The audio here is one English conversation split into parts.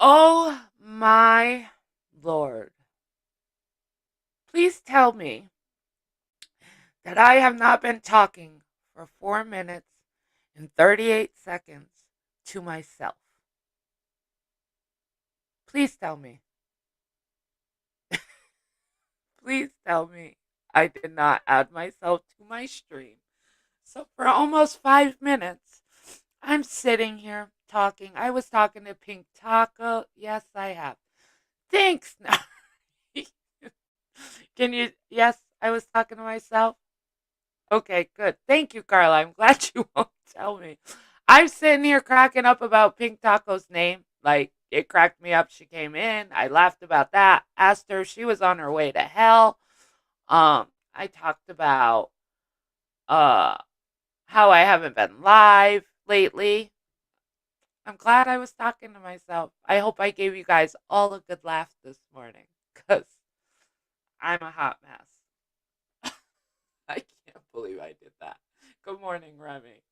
Oh my lord. Please tell me that I have not been talking for 4 minutes and 38 seconds to myself. Please tell me. Please tell me I did not add myself to my stream. So for almost 5 minutes, I'm sitting here talking. I was talking to Pink Taco. Yes, I have. Thanks. Can you? Yes, I was talking to myself. Okay, good. Thank you, Carla. I'm glad you won't tell me. I'm sitting here cracking up about Pink Taco's name. Like, it cracked me up. She came in. I laughed about that. Asked her if she was on her way to hell. I talked about uh how I haven't been live lately. I'm glad I was talking to myself. I hope I gave you guys all a good laugh this morning because I'm a hot mess. I can't believe I did that. Good morning, Remy.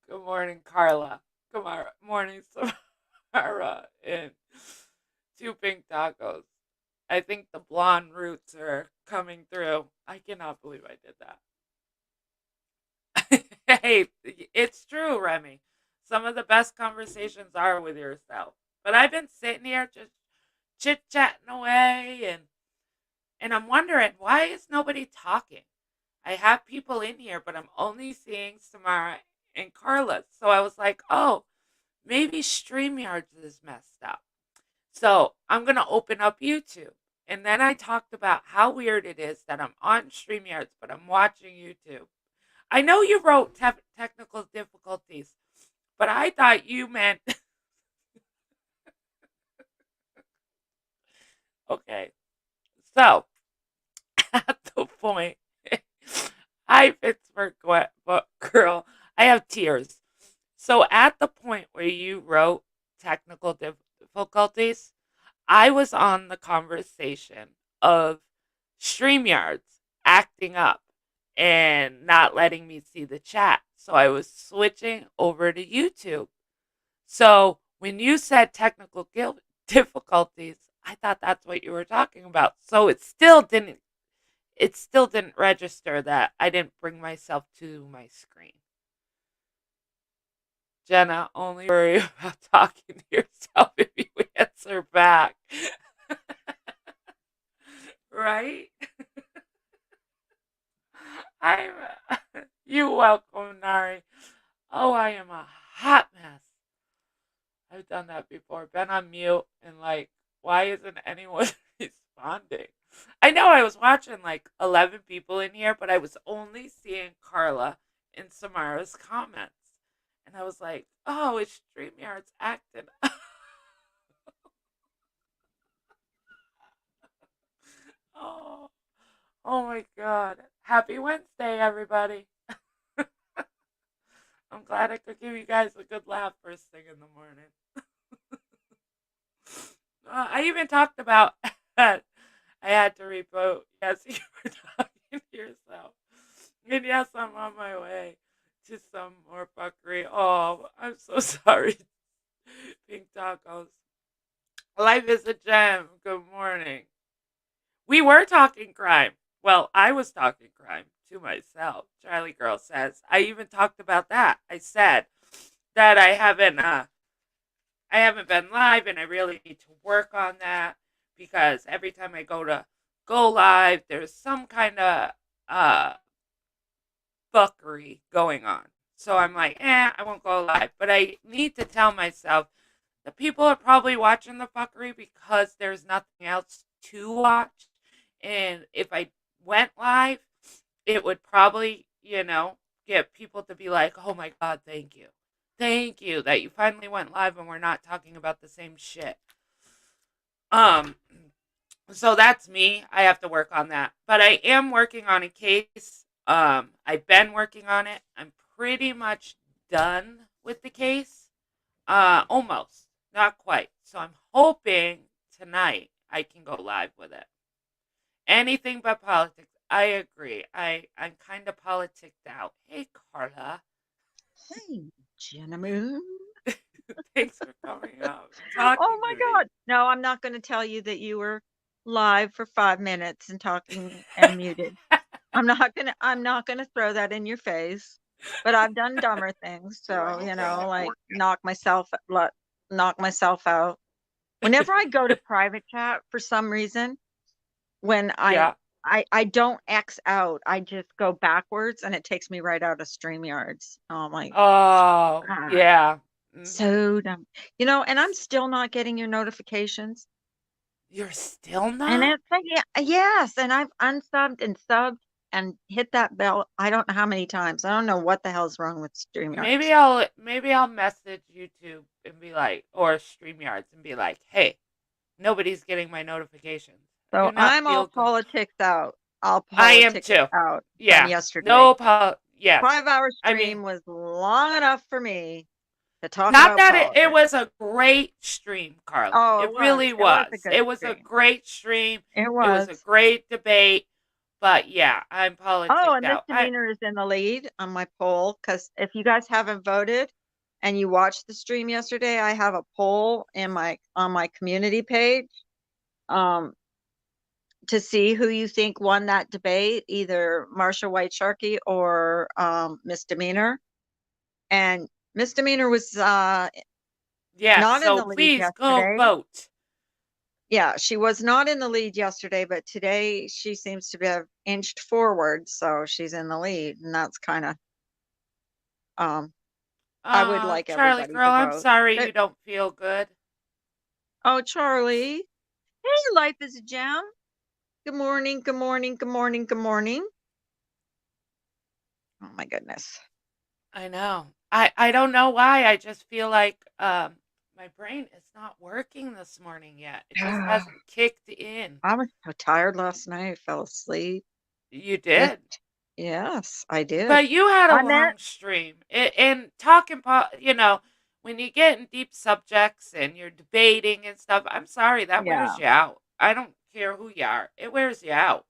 Good morning, Carla. Morning, Samara. And two pink tacos. I think the blonde roots are coming through. I cannot believe I did that. Hey, it's true, Remy. Some of the best conversations are with yourself. But I've been sitting here just chit chatting away, and I'm wondering, why is nobody talking? I have people in here, but I'm only seeing Samara and Carla. So I was like, oh, maybe StreamYards is messed up. So I'm going to open up YouTube. And then I talked about how weird it is that I'm on StreamYards, but I'm watching YouTube. I know you wrote technical difficulties, but I thought you meant. Okay. So at the point, hi, Pittsburgh girl, I have tears. So at the point where you wrote technical difficulties, I was on the conversation of StreamYards acting up and not letting me see the chat. So I was switching over to YouTube. So when you said technical difficulties, I thought that's what you were talking about. So it still didn't register that I didn't bring myself to my screen. Jenna, only worry about talking to yourself if you answer back. Right? I'm. You welcome, Nari. Oh, I am a hot mess. I've done that before. Been on mute and like, why isn't anyone responding? I know I was watching like 11 people in here, but I was only seeing Carla and Samara's comments. And I was like, oh, it's StreamYard's acting. Oh, oh my God. Happy Wednesday, everybody. I'm glad I could give you guys a good laugh first thing in the morning. I even talked about that. I had to repost. Yes, you were talking to yourself. And yes, I'm on my way to some more fuckery. Oh, I'm so sorry, Pink Tacos. Life is a gem. Good morning. We were talking crime. Well, I was talking crime to myself. Charlie Girl says. I even talked about that. I said that I haven't been live and I really need to work on that because every time I go live, there's some kind of uh fuckery going on. So I'm like, I won't go live. But I need to tell myself that people are probably watching the fuckery because there's nothing else to watch. And if I went live, it would probably, get people to be like, oh my God, thank you. Thank you that you finally went live and we're not talking about the same shit. Um, so that's me. I have to work on that. But I am working on a case. I've been working on it. I'm pretty much done with the case. Almost. Not quite. So I'm hoping tonight I can go live with it. Anything but politics. I agree. I'm kind of politicked out. Hey, Carla. Hey, Jenna Moon. Thanks for coming out and talking Oh to my me. God. No, I'm not going to tell you that you were live for 5 minutes and talking and muted. I'm not gonna throw that in your face. But I've done dumber things, so like knock myself out. Whenever I go to private chat for some reason, when I Yeah. I don't X out, I just go backwards and it takes me right out of StreamYards. Oh, I'm like, Oh, ah, yeah. so dumb. And I'm still not getting your notifications. You're still And not? it's like, yeah, yes, and I've unsubbed and subbed and hit that bell. I don't know how many times. I don't know what the hell's wrong with Maybe StreamYards. I'll message YouTube and be like, or StreamYards and be like, hey, nobody's getting my notifications. I So do not I'm all feel good. politics out. All I am politics too. out from Yeah. yesterday. No, yes. 5 hour I mean, stream was long enough for me to talk not about that it politics. was a great stream, Carly. Oh, It really it was a was. good It was a stream. great stream. It It was a was. great debate. But yeah, I'm Oh, politicked and out. I misdemeanor is in the lead on my poll because if you guys haven't voted and you watched the stream yesterday, I have a poll in my on my community page um, to see who you think won that debate, either Marsha White Sharkey or misdemeanor. And misdemeanor was yeah, not in so the lead please go yesterday. vote. Yeah, she was not in the lead yesterday, but today she seems to have inched forward, so she's in the lead, and that's kind of um I would like Charlie everybody to girl, I'm vote. sorry But you don't feel good. oh, Charlie, hey, life is a gem. Good morning, good morning, good morning, good morning. Oh my goodness. I know. I don't know why. I just feel like my brain is not working this morning yet. It just hasn't kicked in. I was so tired last night. I fell asleep. You Just did. yes, I did. But you had a I met long stream. And talking, when you get in deep subjects and you're debating and stuff, I'm sorry, that wears yeah, you out. I don't care who you are, it wears you out.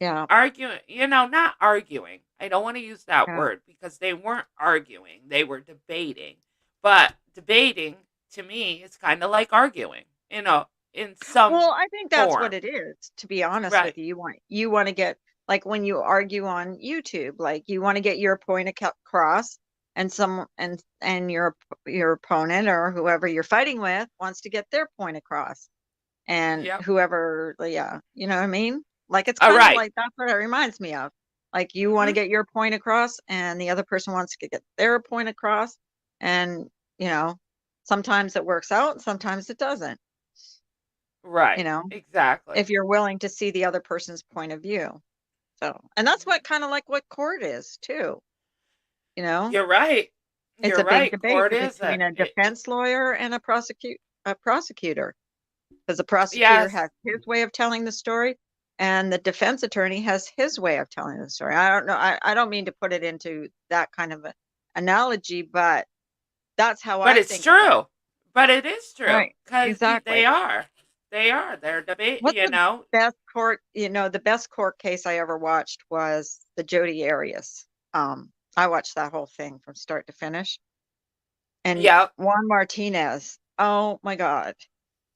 yeah, Arguing, not arguing. I don't want to use that yeah. word because they weren't arguing, they were debating. But debating to me is kind of like arguing, in Well, some I think that's what form. it is, to be honest Right. with you. You want to get like when you argue on YouTube, like you want to get your point across and your opponent or whoever you're fighting with wants to get their point across. And Yep. whoever, yeah, you know what I mean? Like it's All kind of right. like that's what it reminds me of. Like you want to Mm-hmm. get your point across and the other person wants to get their point across and, you know, sometimes it works out, sometimes it doesn't, you Right. know Exactly. if you're willing to see the other person's point of view. So, and that's what Mm-hmm. kind of like what court is too. You know, You're right. it's You're a big right. debate Court is between a defense lawyer and a prosecutor, because the prosecutor yes. has his way of telling the story, and the defense attorney has his way of telling the story. I don't know. I don't mean to put it into that kind of a analogy, but that's how But I it's think of it. true. But it is true Right. because they Exactly. are. They are. They're debate. What's the the best court case I ever watched was the Jodi Arias. I watched that whole thing from start to finish. And Yep. Juan Martinez, oh my God.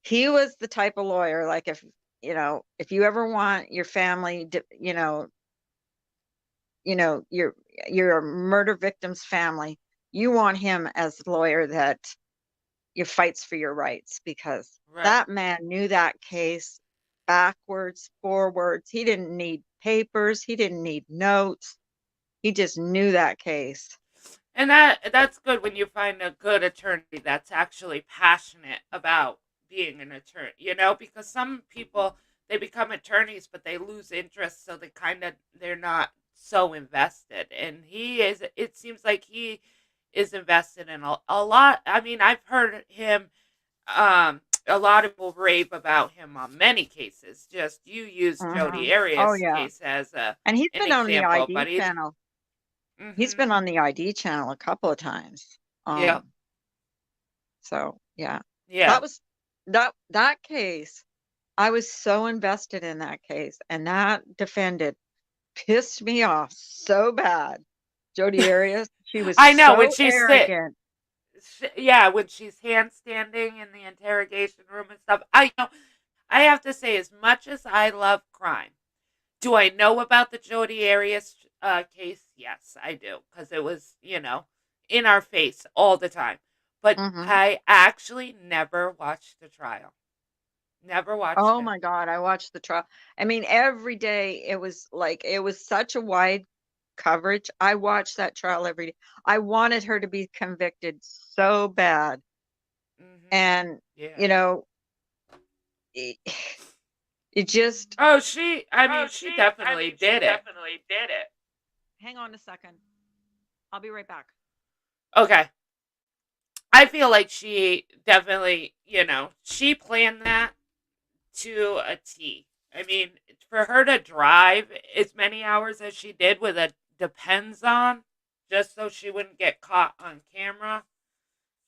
He was the type of lawyer, like if you ever want your family, your murder victim's family, you want him as the lawyer that you fights for your rights because Right. that man knew that case backwards, forwards. He didn't need papers. He didn't need notes. He just knew that case. And that's good when you find a good attorney that's actually passionate about being an attorney, because some people they become attorneys but they lose interest so they're not so invested. And it seems like he is invested in a lot. I mean, I've heard him a lot of people rave about him on many cases. Just you use Uh-huh. Jodi Oh Arias' yeah. case as And he's an been on the example, ID but he's channel. He's mhm. been on the ID channel a couple of times. Yeah. So yeah. Yeah. That was that case. I was so invested in that case, and that defendant pissed me off so bad. Jodi Arias, she was I know when so she said arrogant. yeah, when she's handstanding in the interrogation room and stuff. I have to say, as much as I love crime, do I know about the Jodi Arias case? Yes, I do, because it was, in our face all the time. But Mm-hmm. I actually never watched the trial. Never watched Oh it. my God, I watched the trial. I mean, every day it was like it was such a wide coverage. I watched that trial every day. I wanted her to be convicted so bad. And, you Yeah. know, it, it just Oh, I Oh, mean, she definitely she did it. definitely did it. Hang on a second. I'll be right back. Okay. I feel like she definitely, she planned that to a T. I mean, for her to drive as many hours as she did with a depends on, just so she wouldn't get caught on camera,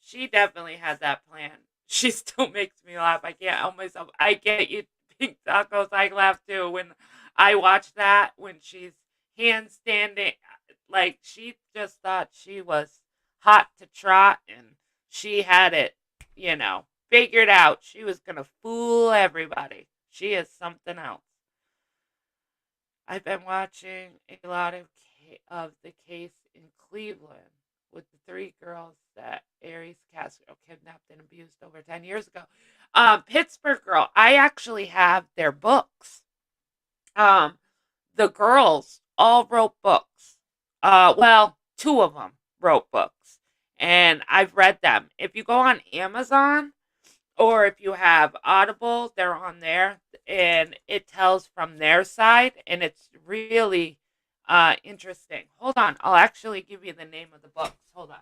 she definitely had that plan. She still makes me laugh. I can't help myself. I get you, pink tacos. I laugh too when I watch that when she's handstanding. Like she just thought she was hot to trot and she had it, figured out. She was gonna fool everybody. She is something else. I've been watching a lot of the case in Cleveland with the three girls that Aries Castro kidnapped and abused over 10 years ago. Pittsburgh Girl. I actually have their books. Um, the girls all wrote books. Well, two of them wrote books, and I've read them. If you go on Amazon, or if you have Audible, they're on there, and it tells from their side, and it's really interesting. Hold on, I'll actually give you the name of the books. Hold on.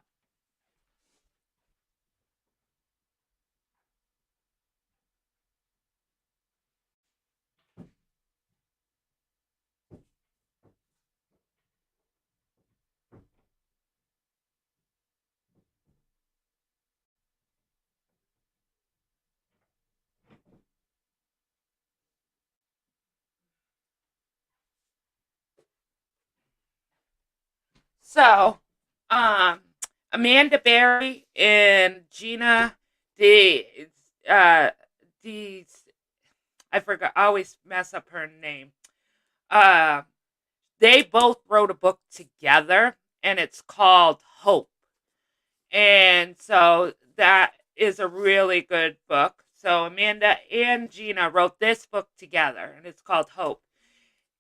So, um, Amanda Berry and Gina the uh these I forgot. I always mess up her name. Uh, they both wrote a book together, and it's called Hope. And so that is a really good book. So Amanda and Gina wrote this book together, and it's called Hope.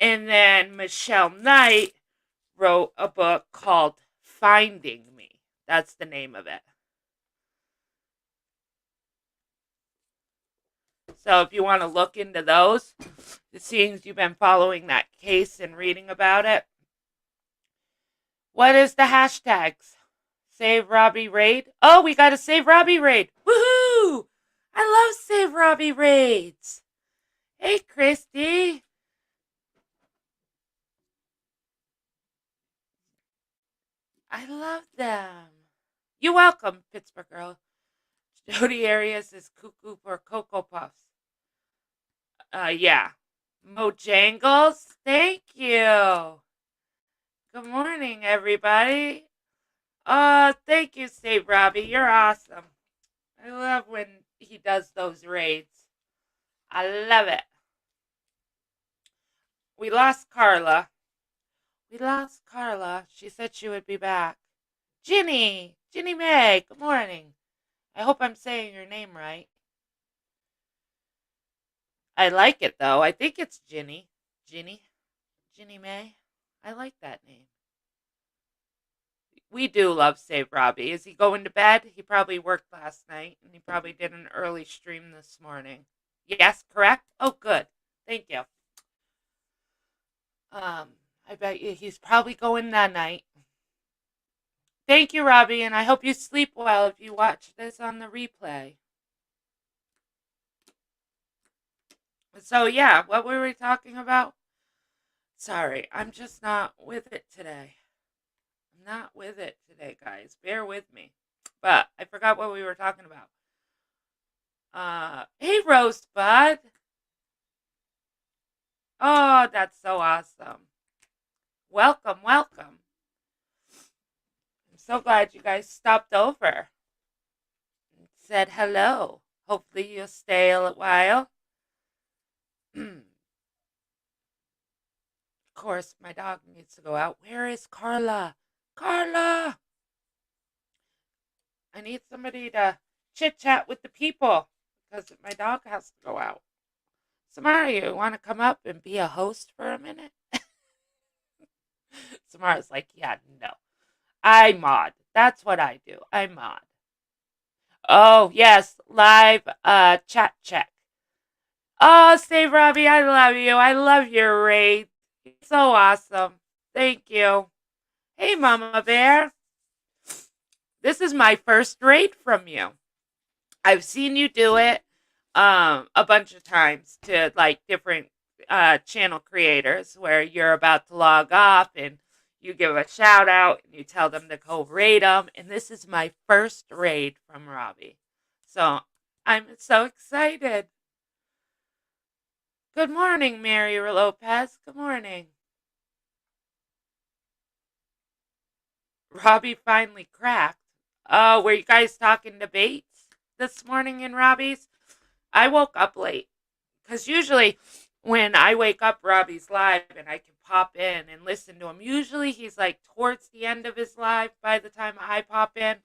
And then Michelle Knight wrote a book called Finding Me. That's the name of it. So if you want to look into those, it seems you've been following that case and reading about it. What is the hashtags? Save Robbie raid. Oh, we got a Save Robbie raid. Woohoo! I love Save Robbie raids. Hey, Christy. I love them. You're welcome, Pittsburgh Girl. Jody Arias is cuckoo for Cocoa Puffs. Yeah. Mojangles, thank you. Good morning, everybody. Thank you, Save Robbie. You're awesome. I love when he does those raids. I love it. We lost Carla. We lost Carla. She said she would be back. Ginny! Ginny May, good morning. I hope I'm saying your name right. I like it though. I think it's Ginny. Ginny? Ginny May? I like that name. We do love Save Robbie. Is he going to bed? He probably worked last night and he probably did an early stream this morning. Yes, correct? Oh, good. Thank you. Um, I bet you he's probably going that night. Thank you, Robbie, and I hope you sleep well if you watch this on the replay. So, yeah, what were we talking about? Sorry, I'm just not with it today. I'm not with it today, guys. Bear with me. But I forgot what we were talking about. Hey, Rosebud. Oh, that's so awesome. Welcome, welcome. I'm so glad you guys stopped over. said hello. Hopefully you'll stay a while. Of course, my dog needs to go out. Where is Carla? Carla! I need somebody to chit chat with the people because my dog has to go out. Samara, you want to come up and be a host for a minute? Samara's like, yeah, no. I mod. That's what I do. I mod. Oh, yes. Live chat check. Oh, Steve Robbie, I love you. I love your raid. It's so awesome. Thank you. Hey, Mama Bear. This is my first raid from you. I've seen you do it a bunch of times to like different channel creators where you're about to log off and you give a shout out and you tell them to go raid them. And this is my first raid from Robbie. So I'm so excited. Good morning, Mary Lopez. Good morning. Robbie finally cracked. Oh, were you guys talking debates this morning in Robbie's? I woke up late because usually when I wake up, Robbie's live and I can pop in and listen to him. Usually he's like towards the end of his live by the time I pop in,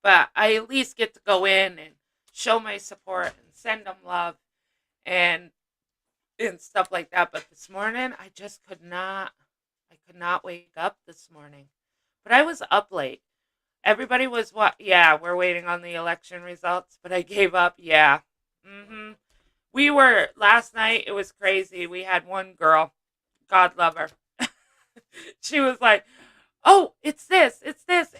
but I at least get to go in and show my support and send him love and stuff like that. But this morning, I just could not. I could not wake up this morning. But I was up late. Everybody was what? Yeah, we're waiting on the election results, but I gave up. Yeah. We were last night. It was crazy. We had one girl, God love her. She was like, "Oh, it's this,"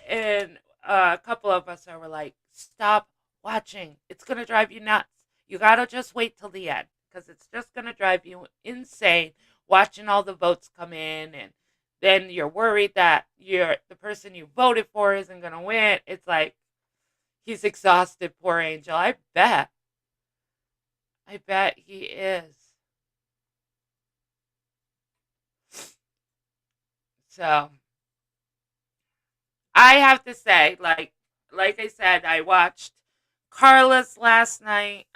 and a couple of us were like, "Stop watching. It's gonna drive you nuts. You gotta just wait till the end because it's just gonna drive you insane watching all the votes come in and." Then you're worried that the person you voted for isn't gonna win. It's like he's exhausted, poor angel. I bet. I bet he is. So I have to say, like I said, I watched Carla's last night,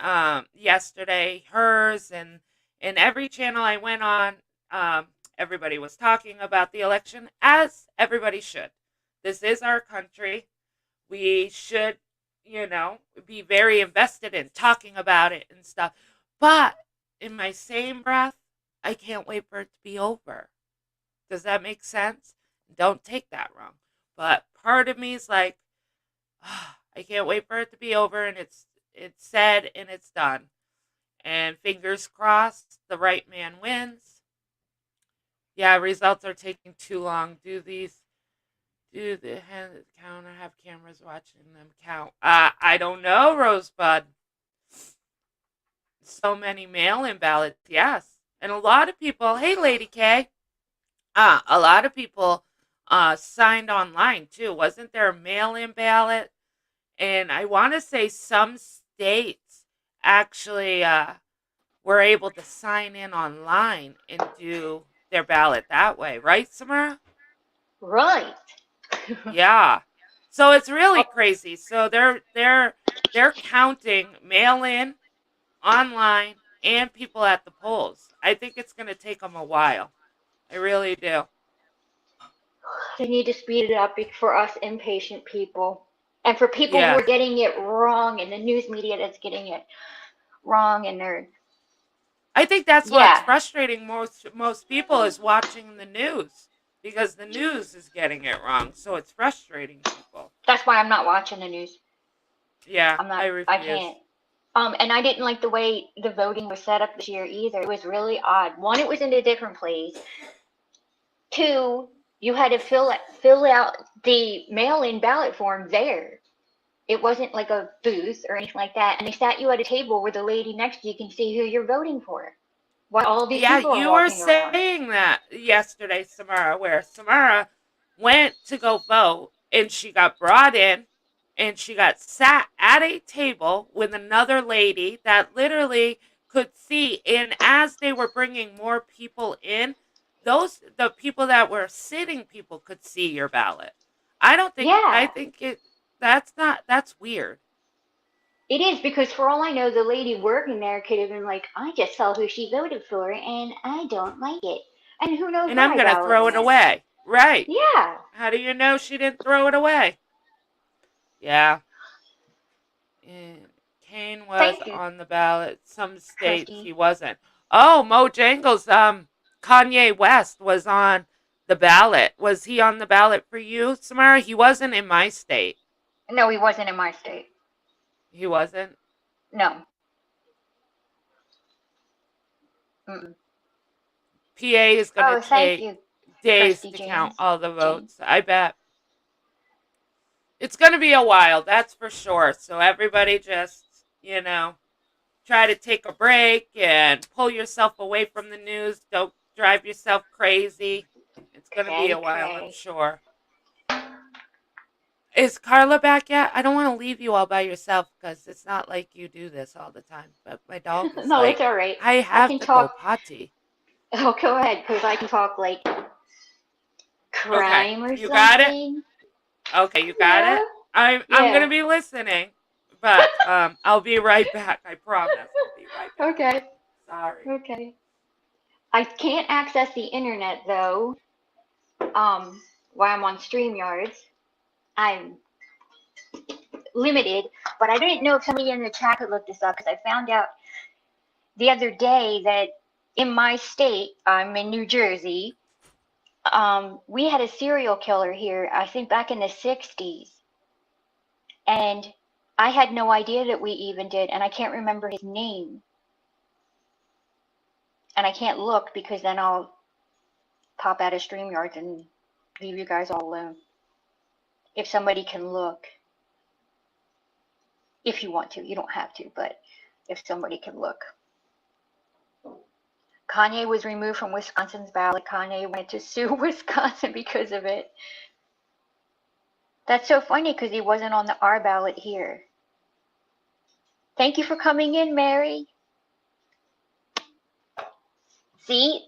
yesterday, hers, and every channel I went on, everybody was talking about the election, as everybody should. This is our country. We should, be very invested in talking about it and stuff. But in my same breath, I can't wait for it to be over. Does that make sense? Don't take that wrong. But part of me is like, I can't wait for it to be over and it's said and it's done. And fingers crossed, the right man wins. Yeah, results are taking too long. Do the hand count or have cameras watching them count? I don't know, Rosebud. So many mail-in ballots, yes. And a lot of people, hey, Lady K, a lot of people signed online too. Wasn't there a mail-in ballot? And I want to say some states actually were able to sign in online and do their ballot that way, right, Samara? Right. Yeah. So it's really Oh, crazy. So they're counting mail in, online, and people at the polls. I think it's going to take them a while. I really do. they need to speed it up for us impatient people. And for people who are Yes. getting it wrong and the news media that's getting it wrong and they're I think that's what's yeah, frustrating most people is watching the news because the news is getting it wrong. So it's frustrating people. that's why I'm not watching the news. Yeah, I'm not I I refuse. can't. And I didn't like the way the voting was set up this year either. It was really odd. One, it was in a different place. Two, you had to fill out the mail-in ballot form there. It wasn't like a booth or anything like that. And they sat you at a table where the lady next to you can see who you're voting for. While all these Yeah, people are you were walking around. saying that yesterday, Samara, where Samara went to go vote and she got brought in and she got sat at a table with another lady that literally could see. And as they were bringing more people in, the people that were sitting people could see your ballot. I don't think, I Yeah, think that's not, that's weird. It is because for all I know, the lady working there could have been like, I just saw who she voted for and I don't like it. And who knows And where I'm my going to ballot throw it went. away. Right. Yeah. How do you know she didn't throw it away? Yeah. And Kane was Thank you, on the ballot. Some states he Christy. wasn't. Oh, Mojangles, Kanye West was on the ballot. Was he on the ballot for you, Samara? He wasn't in my state. No, he wasn't in my state. He wasn't. No. Mm-mm. PA is going to Oh, thank take you, days Christy to count James. all the James. votes. I bet. It's going to be a while, that's for sure. So everybody just, try to take a break and pull yourself away from the news. Don't drive yourself crazy. It's going to be a Cray while, I'm cray. sure. Is Carla back yet? I don't want to leave you all by yourself because it's not like you do this all the time. But my dog is No, it's like, all right. I I have can to go talk. potty. Oh, go ahead, because I can talk like Okay, crime or you got it? something. Okay, you got Yeah. it? I'm going to Yeah. be listening. But I'll be right back. I promise. I'll be right back. Okay. Sorry. Okay. I can't access the internet though. While I'm on StreamYards, I'm limited. But I didn't know if somebody in the chat could look this up because I found out the other day that in my state, I'm in New Jersey. We had a serial killer here. I think back in the '60s, and I had no idea that we even did, and I can't remember his name, and I can't look because then I'll pop out of StreamYards and leave you guys all alone. If somebody can look, if you want to, you don't have to, but if somebody can look. Kanye was removed from Wisconsin's ballot. Kanye went to sue Wisconsin because of it. That's so funny because he wasn't on the R ballot here. Thank you for coming in, Mary. See,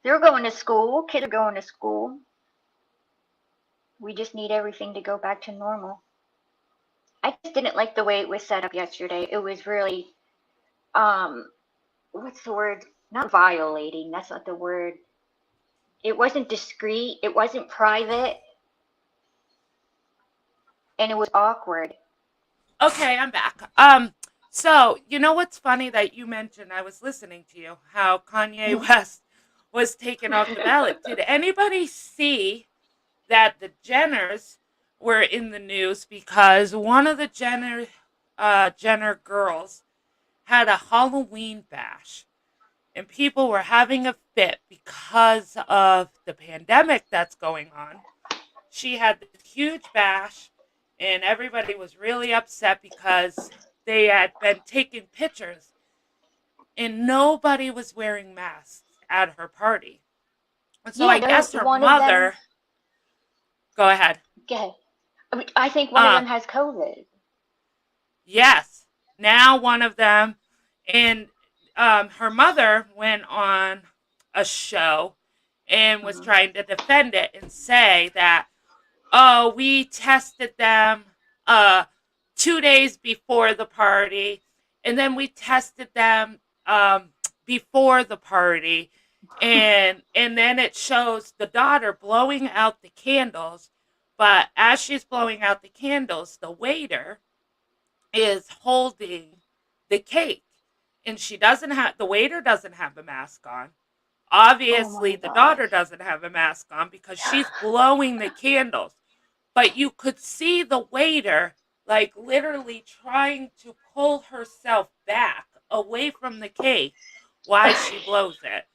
they're going to school. Kids are going to school. We just need everything to go back to normal. I just didn't like the way it was set up yesterday. It was really, what's the word? Not violating. That's not the word. It wasn't discreet. It wasn't private. And it was awkward. Okay, I'm back. So you know what's funny that you mentioned? I was listening to you how Kanye West was taken off the ballot. Did anybody see that the Jenners were in the news because one of the Jenner girls had a Halloween bash, and people were having a fit because of the pandemic that's going on. She had this huge bash, and everybody was really upset because they had been taking pictures, and nobody was wearing masks at her party. And so I Yeah, guess her one of them. mother. Go ahead. Go ahead. I think one of Uh, them has COVID. yes. Now one of them, and her mother went on a show and was Mm-hmm. trying to defend it and say that, oh, we tested them uh 2 days before the party, and then we tested them before the party, and then it shows the daughter blowing out the candles, but as she's blowing out the candles, the waiter is holding the cake, and she doesn't have the waiter doesn't have a mask on. Oh Obviously, my the gosh. daughter doesn't have a mask on because she's blowing the candles, but you could see the waiter like literally trying to pull herself back away from the cake while she blows it.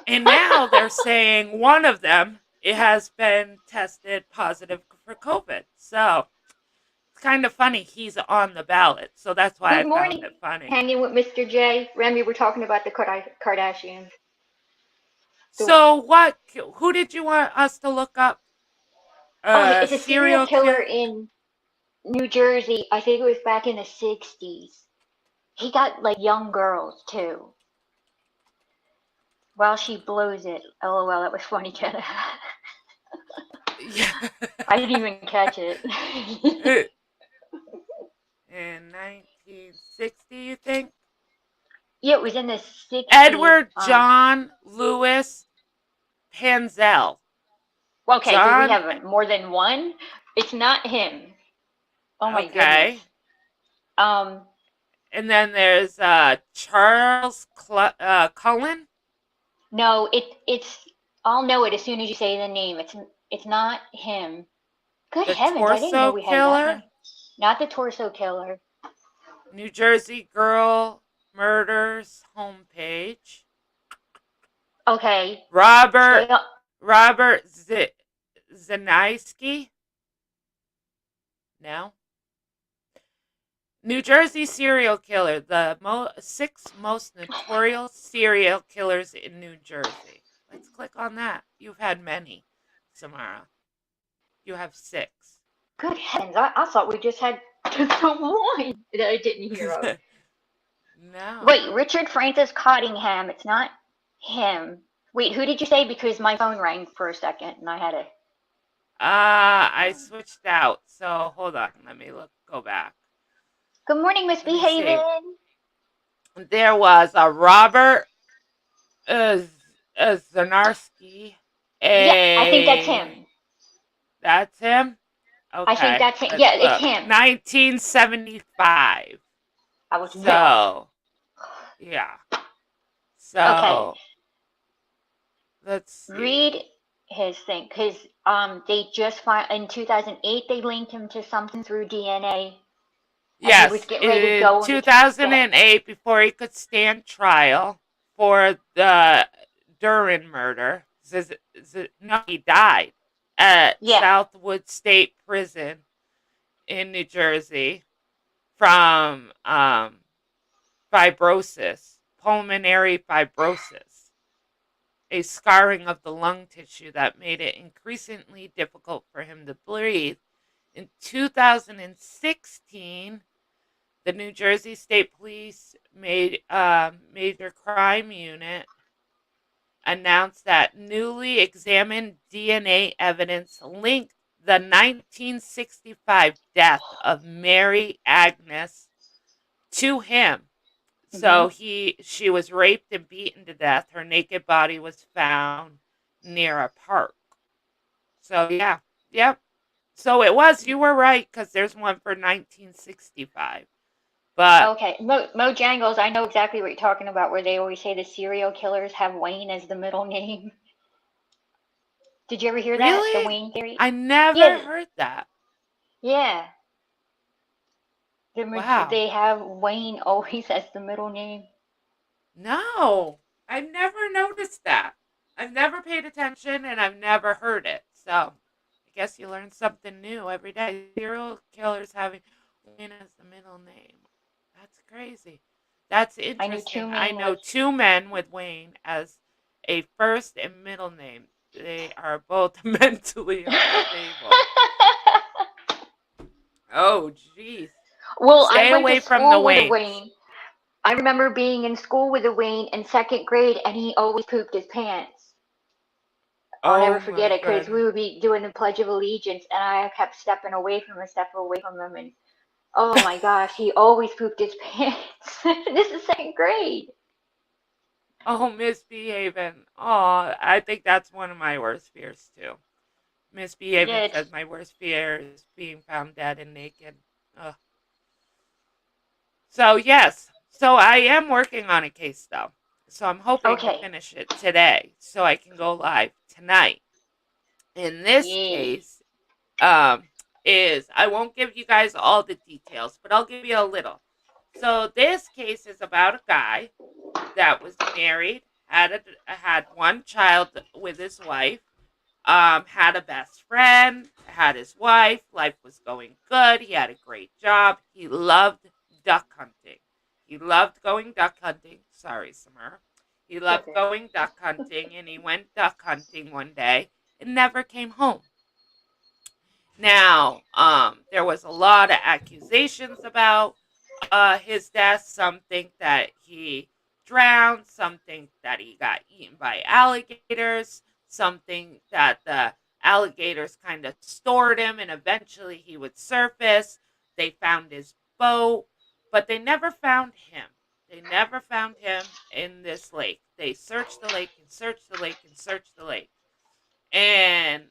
And now they're saying one of them it has been tested positive for COVID. So it's kind of funny he's on the ballot. So that's why I Good found morning, it funny. hanging with Mr. J. Remy, we're talking about the Kardashians. The, So what? Who did you want us to look up? it's a serial Serial killer killer. in New Jersey. I think it was back in the '60s. He got like young girls too. While she blows it. LOL, that was funny, Jenna. Yeah. I didn't even catch it. In 19. 1960, you think? Yeah, it was in the 60s. Edward John Lewis Panzel. Okay, do we John, have more than one? It's not him. Oh my goodness. okay. Um, And then there's Charles Cullen, no, it's. I'll know it as soon as you say the name. It's not him. Good the heavens, I didn't know torso we had that killer, many. Not the torso killer. New Jersey girl murders homepage. Okay, Robert stay on. Robert Zaniski. No. New Jersey serial killer. The 6 most notorious serial killers in New Jersey. Let's click on that. You've had many, Samara. You have 6. Good heavens, I thought we just had the one that I didn't hear of. No. Wait, Richard Francis Cottingham. It's not him. Wait, who did you say? Because my phone rang for a second and I had a. I switched out. So hold on. Let me go back. Good morning, Miss Let me see. Behaven. There was a Robert Zanarski. Yeah, I think that's him. That's him? I think Okay. that's him. Let's Yeah, it's look. him. 1975. I was wrong. So, yeah. Okay, So, let's see. read his thing because they just find in 2008 they linked him to something through DNA, and he was Yes, getting ready to in go into death. 2008, before he could stand trial for the Duran murder, no, he died at Yeah. Southwood State Prison in New Jersey from fibrosis, pulmonary fibrosis, a scarring of the lung tissue that made it increasingly difficult for him to breathe. In 2016, the New Jersey State Police Major Crime Unit announced that newly examined DNA evidence linked the 1965 death of Mary Agnes to him. Hmm. So she was raped and beaten to death. Her naked body was found near a park. So yeah, yep. So it was. You were right because there's one for 1965. But Okay, Mojangles. I know exactly what you're talking about, where they always say the serial killers have Wayne as the middle name. Did you ever hear that? The really, Wayne theory? I never Yeah, heard that. yeah. Wow. They have Wayne always as the middle name. No, I've never noticed that. I've never paid attention and I've never heard it. So I guess you learn something new every day. Serial killers having Wayne as the middle name. That's crazy. That's I knew two interesting. I men know with. 2 men with Wayne as a first and middle name. They are both mentally unstable. Oh, jeez. Well, I Stay went to away from the school with a Waynes. Wayne. I remember being in school with a Wayne in second grade, and he always pooped his pants. I'll Oh never forget my it because we goodness. would be doing the Pledge of Allegiance, and I kept stepping away from him, and oh my gosh, he always pooped his pants. This is second grade. Oh, misbehaving. Oh, I think that's one of my worst fears too. Yeah, Misbehaving it's says my worst fear is being found dead and naked. Ugh. So yes, so I am working on a case though. So I'm hoping to okay. finish it today so I can go live tonight. In this Yeah. case, is I won't give you guys all the details, but I'll give you a little. So this case is about a guy that was married, had one child with his wife, had a best friend, had his wife, life was going good, he had a great job, he loved duck hunting. He loved going duck hunting. Sorry, Summer. He It's loved okay. going duck hunting and he went duck hunting one day and never came home. Now, there was a lot of accusations about his death. Some think that he drowned. Some think that he got eaten by alligators. Some think that the alligators kind of stored him and eventually he would surface. They found his boat. but they never found him. They never found him in this lake. They searched the lake and searched the lake and searched the lake. And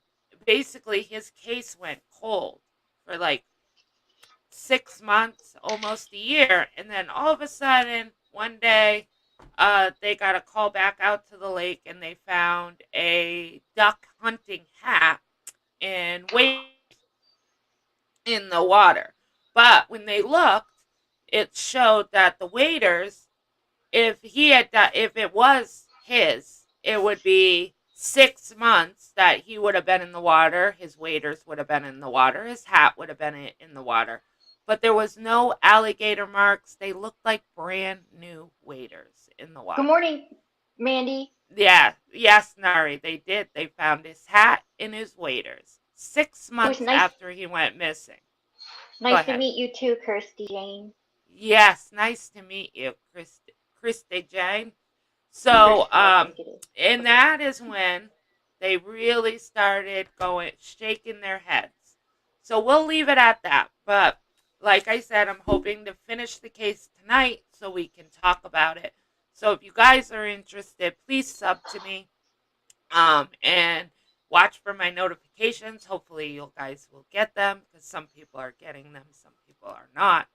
basically, his case went cold for like 6 months, almost a year. And then all of a sudden, one day, they got a call back out to the lake and they found a duck hunting hat and waders in the water. But when they looked, it showed that the waders, if it was his, it would be 6 months that he would have been in the water. His waders would have been in the water. His hat would have been in the water. But there was no alligator marks. They looked like brand new waders in the water. Good morning, Mandy. Yeah, yes, Nari, they did. They found his hat and his waders 6 months nice- after he went missing. Nice to meet you too, Kirsty Jane. Yes, nice to meet you, Christy Jane. So, and that is when they really started shaking their heads. So we'll leave it at that. But like I said, I'm hoping to finish the case tonight so we can talk about it. So if you guys are interested, please sub to me, and watch for my notifications. Hopefully you guys will get them, because some people are getting them, some people are not.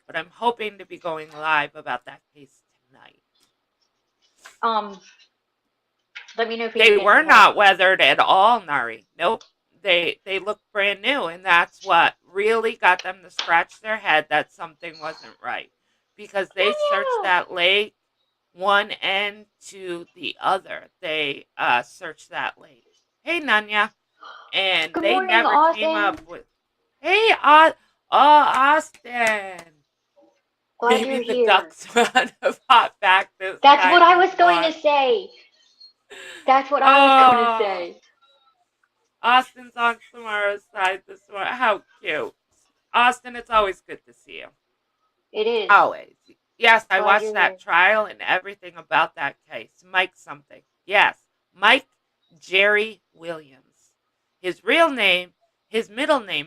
But I'm hoping to be going live about that case tonight. Let me know if they were not weathered at all, Nari. Nope. They looked brand new, and that's what really got them to scratch their head that something wasn't right. Because they searched that lake one end to the other. They searched that lake. Hey, Nanya. And Good they morning, never Austin. came up with... Hey, Austin. Glad Maybe you're the here. ducks run a pot back this That's time what I was this going month. to say. That's what I was going to say. Austin's on Samara's side this morning. How cute. Austin, it's always good to see you. It is. Always. Yes, I Glad watched you're that here. trial and everything about that case. Mike something. Yes, Mike Jerry Williams. His middle name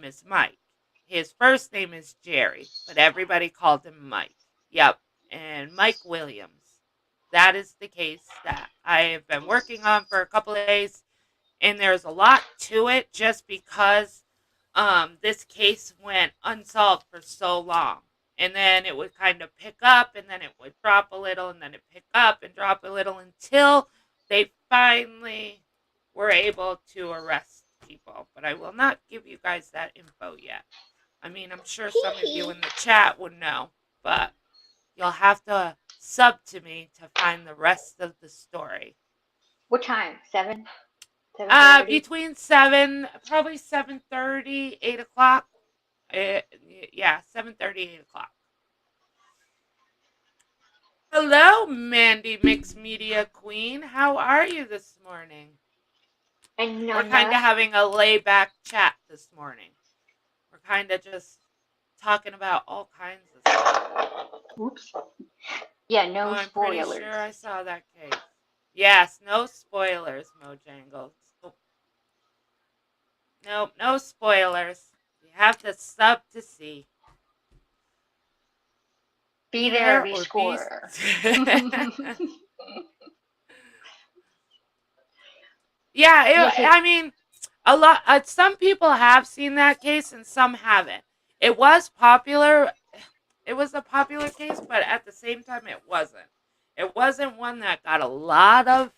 is Mike. His first name is Jerry, but everybody called him Mike. Yep, and Mike Williams. That is the case that I have been working on for a couple of days, and there's a lot to it just because this case went unsolved for so long. And then it would kind of pick up, and then it would drop a little, and then it pick up and drop a little until they finally were able to arrest people. But I will not give you guys that info yet. I mean, I'm sure some of you in the chat would know, but you'll have to sub to me to find the rest of the story. What time? 7? Between 7, probably 7:30, 8 o'clock. Yeah, 7:30, 8 o'clock. Hello, Mandy Mixed Media Queen. How are you this morning? And We're kind of having a layback chat this morning. We're kind of just talking about all kinds of stuff. Oops. Yeah, no I'm spoilers. pretty sure I saw that case. Yes, no spoilers, Mojangles. Nope, no spoilers. You have to sub to see. Be there, be square. Yeah, I mean, a lot. Some people have seen that case and some haven't. It was popular. It was a popular case, but at the same time, it wasn't. It wasn't one that got a lot of,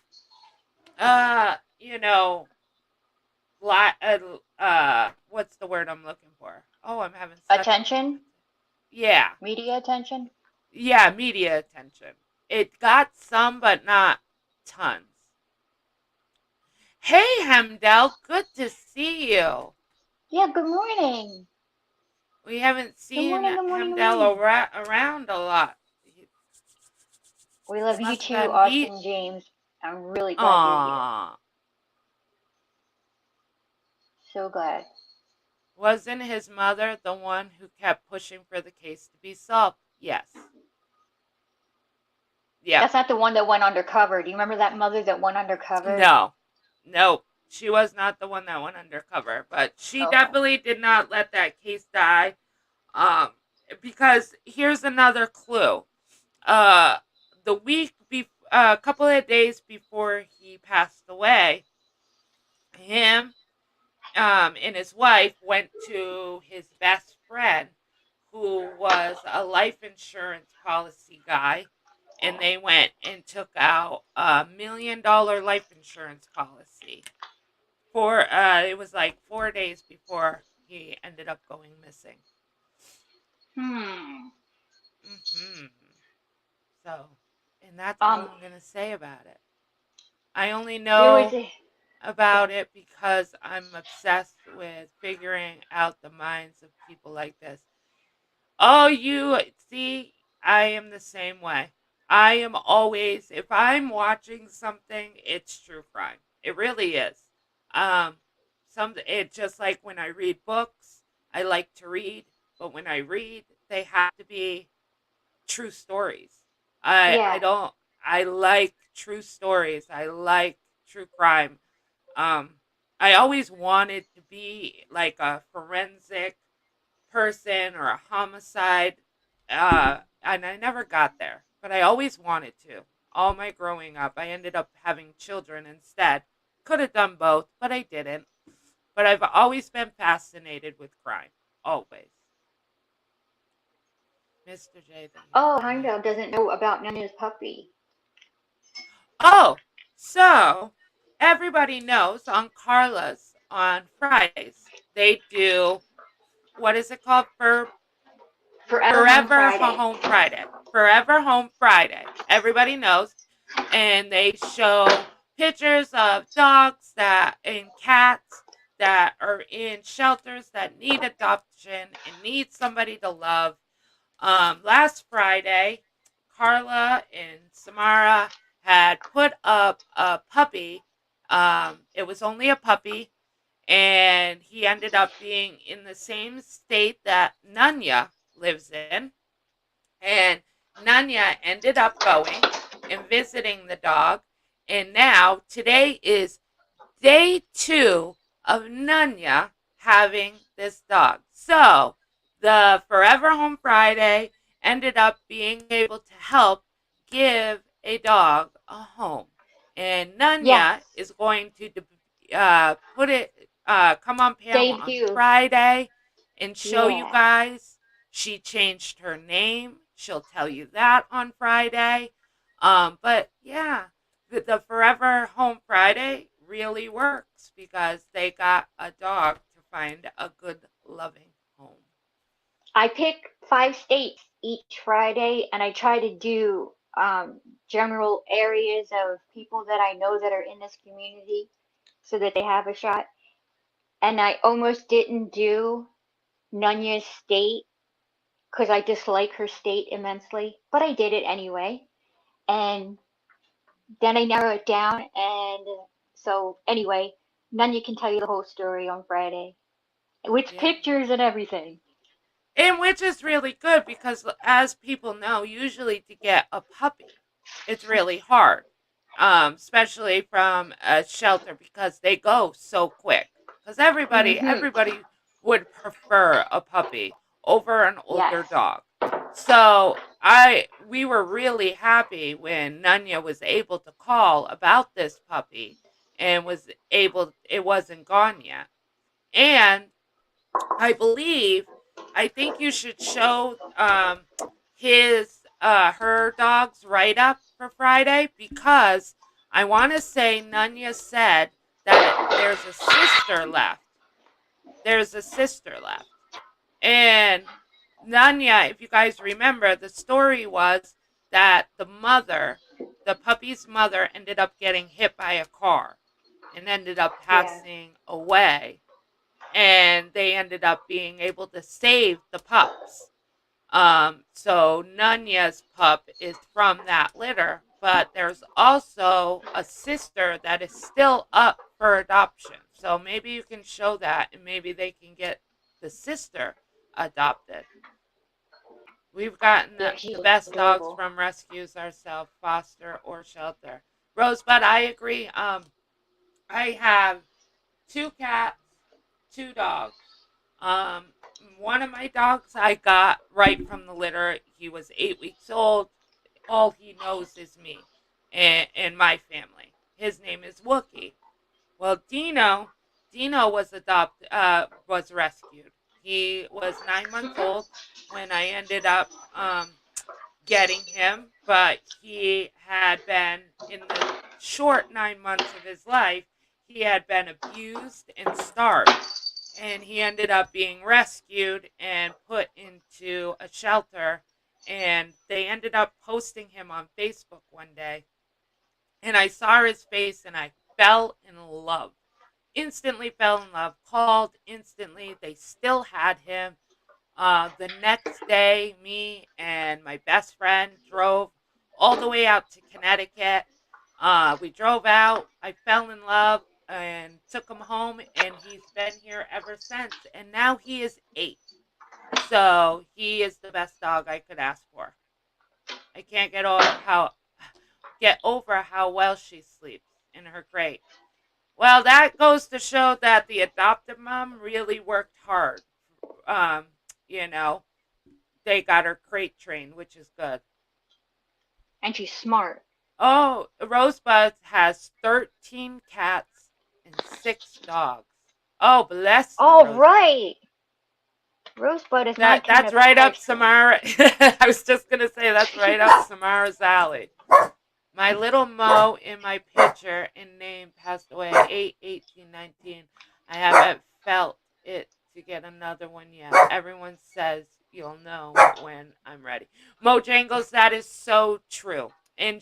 what's the word I'm looking for? Oh, I'm having attention. Yeah. Media attention. Yeah, media attention. It got some, but not tons. Hey, Hemdell, good to see you. Yeah, good morning. We haven't seen Hemdell around a lot. We love you too, Austin James. I'm really glad you're here. So glad. Wasn't his mother the one who kept pushing for the case to be solved? Yes. Yeah. That's not the one that went undercover. Do you remember that mother that went undercover? No, she was not the one that went undercover, but she definitely did not let that case die. because here's another clue. Uh, a couple of days before he passed away, him and his wife went to his best friend, who was a life insurance policy guy, and they went and took out $1 million life insurance policy. It was like 4 days before he ended up going missing. Hmm. Hmm. So, and that's all Um, I'm gonna say about it. I only there was know a about yeah. it because I'm obsessed with figuring out the minds of people like this. Oh, you see, I am the same way. I am always, if I'm watching something, it's true crime. It really is. Um, it just like when I read books, I like to read, but when I read, they have to be true stories. I Yeah. don't I like true stories. I like true crime. Um, I always wanted to be like a forensic person or a homicide, and I never got there. But I always wanted to. All my growing up, I ended up having children instead. Could have done both, but I didn't. But I've always been fascinated with crime. Always. Mr. J, the Oh, mic Heimdall is doesn't yours. know about Nanya's puppy. Oh, so everybody knows on Carla's on Fridays, they do, what is it called? Forever Home Forever Friday. Home Friday. Forever Home Friday. Everybody knows. And they show pictures of dogs that and cats that are in shelters that need adoption and need somebody to love. Last Friday, Carla and Samara had put up a puppy. It was only a puppy, and he ended up being in the same state that Nanya lives in. And Nanya ended up going and visiting the dog. And now, today is day 2 of Nunya having this dog. So, the Forever Home Friday ended up being able to help give a dog a home. And Nunya Yes. is going to come on panel on Debut. Friday and show you Yeah. guys. She changed her name. She'll tell you that on Friday. But yeah, the Forever Home Friday really works because they got a dog to find a good, loving home. I pick 5 states each Friday, and I try to do general areas of people that I know that are in this community so that they have a shot. And I almost didn't do Nunya's state because I dislike her state immensely, but I did it anyway. And then I narrow it down, and so anyway, Nunya can tell you the whole story on Friday with Yeah. pictures and everything. And which is really good because, as people know, usually to get a puppy, it's really hard, especially from a shelter because they go so quick. Because Mm-hmm. everybody would prefer a puppy over an older Yes. dog. We were really happy when Nunya was able to call about this puppy and it wasn't gone yet. And I believe, I think you should show her dog's write up for Friday because I want to say Nunya said that there's a sister left. There's a sister left. And Nunya, if you guys remember, the story was that the puppy's mother, ended up getting hit by a car and ended up Yeah. passing away, and they ended up being able to save the pups. So Nunya's pup is from that litter, but there's also a sister that is still up for adoption. So maybe you can show that, and maybe they can get the sister adopted. We've gotten Yeah, the she's best dogs adorable. from rescues ourselves, foster or shelter. Rosebud, I agree. I have 2 cats, 2 dogs. Um, One of my dogs I got right from the litter. He was 8 weeks old. All he knows is me and my family. His name is Wookie. Well, Dino was rescued. He was 9 months old when I ended up getting him, but he had been in the short 9 months of his life, he had been abused and starved. And he ended up being rescued and put into a shelter. And they ended up posting him on Facebook one day. And I saw his face and I fell in love. Instantly fell in love, called instantly. They still had him. The next day, me and my best friend drove all the way out to Connecticut. We drove out. I fell in love and took him home, and he's been here ever since. And now he is 8. So he is the best dog I could ask for. I can't get over how well she sleeps in her crate. Well, that goes to show that the adoptive mom really worked hard. Um, you know, they got her crate trained, which is good. And she's smart. Oh, Rosebud has 13 cats and 6 dogs. Oh, bless you, All Rosebud. right. Rosebud is my kind That's of right up pet. Samara. I was just gonna say that's right up Samara's alley. My little Mo in my picture and name passed away 8/18/19. I haven't felt it to get another one yet. Everyone says you'll know when I'm ready. Mo Jangles, that is so true. And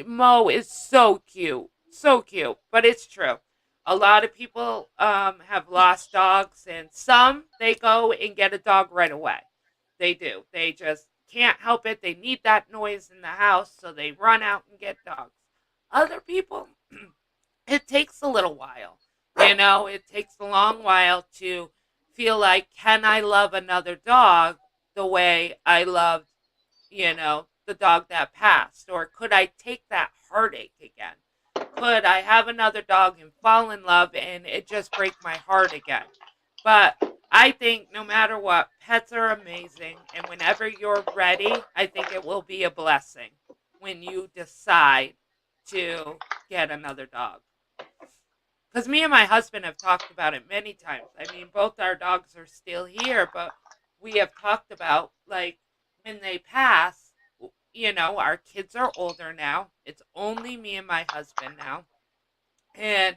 Mo is so cute. So cute. But it's true. A lot of people have lost dogs, and some they go and get a dog right away. They do. They just can't help it. They need that noise in the house, so they run out and get dogs. Other people, it takes a little while. It takes a long while to feel like, can I love another dog the way I loved, the dog that passed? Or could I take that heartache again? Could I have another dog and fall in love and it just break my heart again? But I think no matter what, pets are amazing. And whenever you're ready, I think it will be a blessing when you decide to get another dog. Because me and my husband have talked about it many times. I mean, both our dogs are still here, but we have talked about, like, when they pass, our kids are older now. It's only me and my husband now. And